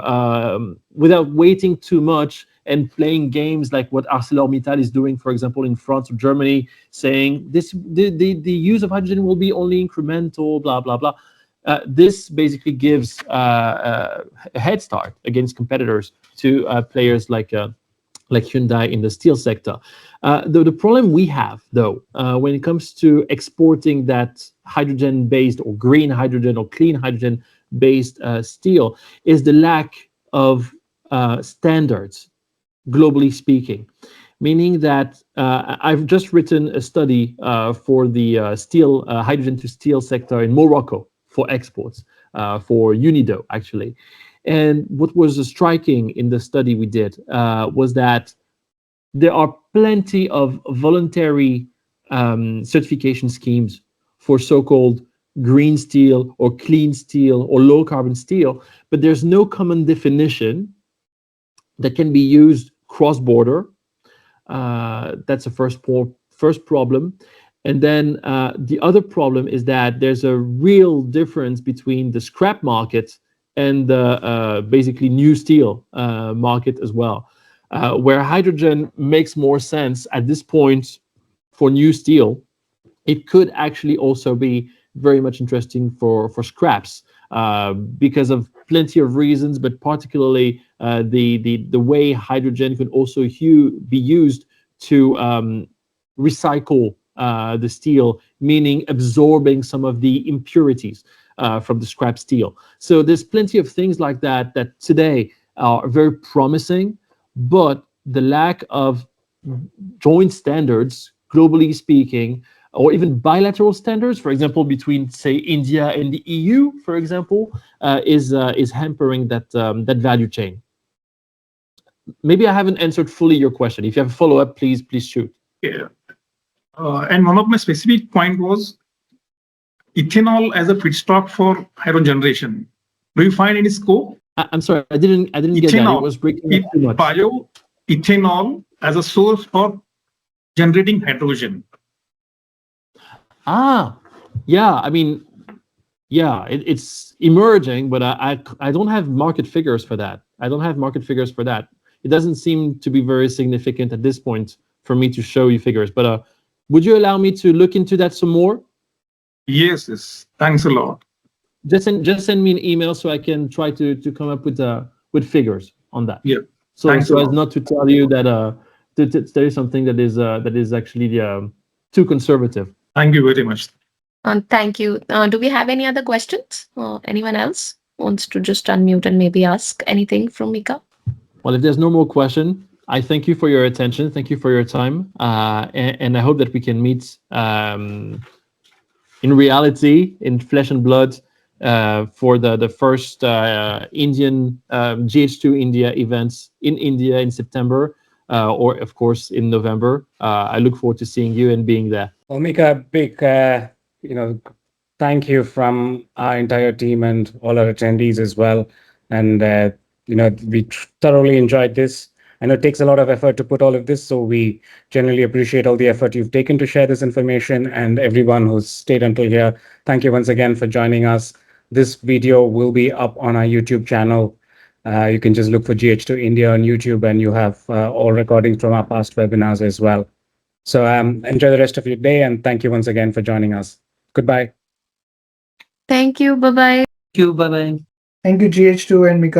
[SPEAKER 1] without waiting too much and playing games like what ArcelorMittal is doing, for example, in France or Germany, saying the use of hydrogen will be only incremental, blah, blah, blah. This basically gives a head start against competitors to players like Hyundai in the steel sector. The problem we have, though, when it comes to exporting that hydrogen-based or green hydrogen or clean hydrogen-based steel, is the lack of standards, globally speaking. Meaning that I've just written a study for the steel hydrogen to steel sector in Morocco for exports, for Unido, actually. And what was striking in the study we did was that there are plenty of voluntary certification schemes for so-called green steel or clean steel or low carbon steel, but there's no common definition that can be used cross-border. That's the first problem. And then the other problem is that there's a real difference between the scrap market and the basically new steel market as well, where hydrogen makes more sense at this point for new steel. It could actually also be very much interesting for scraps because of plenty of reasons, but particularly the way hydrogen could also be used to recycle the steel, meaning absorbing some of the impurities from the scrap steel. So there's plenty of things like that that today are very promising, but the lack of joint standards, globally speaking, or even bilateral standards, for example, between, say, India and the EU, for example, is hampering that value chain. Maybe I haven't answered fully your question. If you have a follow-up, please shoot.
[SPEAKER 7] Yeah. And one of my specific point was ethanol as a feedstock for hydrogen generation. Do you find any scope?
[SPEAKER 1] I'm sorry, I didn't get that. It was breaking up too much.
[SPEAKER 7] Bioethanol as a source for generating hydrogen.
[SPEAKER 1] Yeah. I mean, yeah, it's emerging, but I don't have market figures for that. It doesn't seem to be very significant at this point for me to show you figures. But would you allow me to look into that some more?
[SPEAKER 7] Yes. Thanks a lot.
[SPEAKER 1] Just send me an email so I can try to come up with figures on that.
[SPEAKER 7] Yeah.
[SPEAKER 1] So as not to tell you that there is something that is actually too conservative.
[SPEAKER 7] Thank you very much.
[SPEAKER 5] Thank you. Do we have any other questions? Anyone else wants to just unmute and maybe ask anything from Mikaa?
[SPEAKER 1] Well, if there's no more question, I thank you for your attention. Thank you for your time. And I hope that we can meet in reality, in flesh and blood, for the first Indian GH2 India events in India in September, or of course in November. I look forward to seeing you and being there.
[SPEAKER 2] Well, Mikaa, big thank you from our entire team and all our attendees as well. And we thoroughly enjoyed this. I know it takes a lot of effort to put all of this, so we generally appreciate all the effort you've taken to share this information, and everyone who's stayed until here. Thank you once again for joining us. This video will be up on our YouTube channel. You can just look for GH2 India on YouTube, and you have all recordings from our past webinars as well. So enjoy the rest of your day, and thank you once again for joining us. Goodbye.
[SPEAKER 5] Thank you. Bye-bye.
[SPEAKER 6] Thank you, GH2 and Mikaa.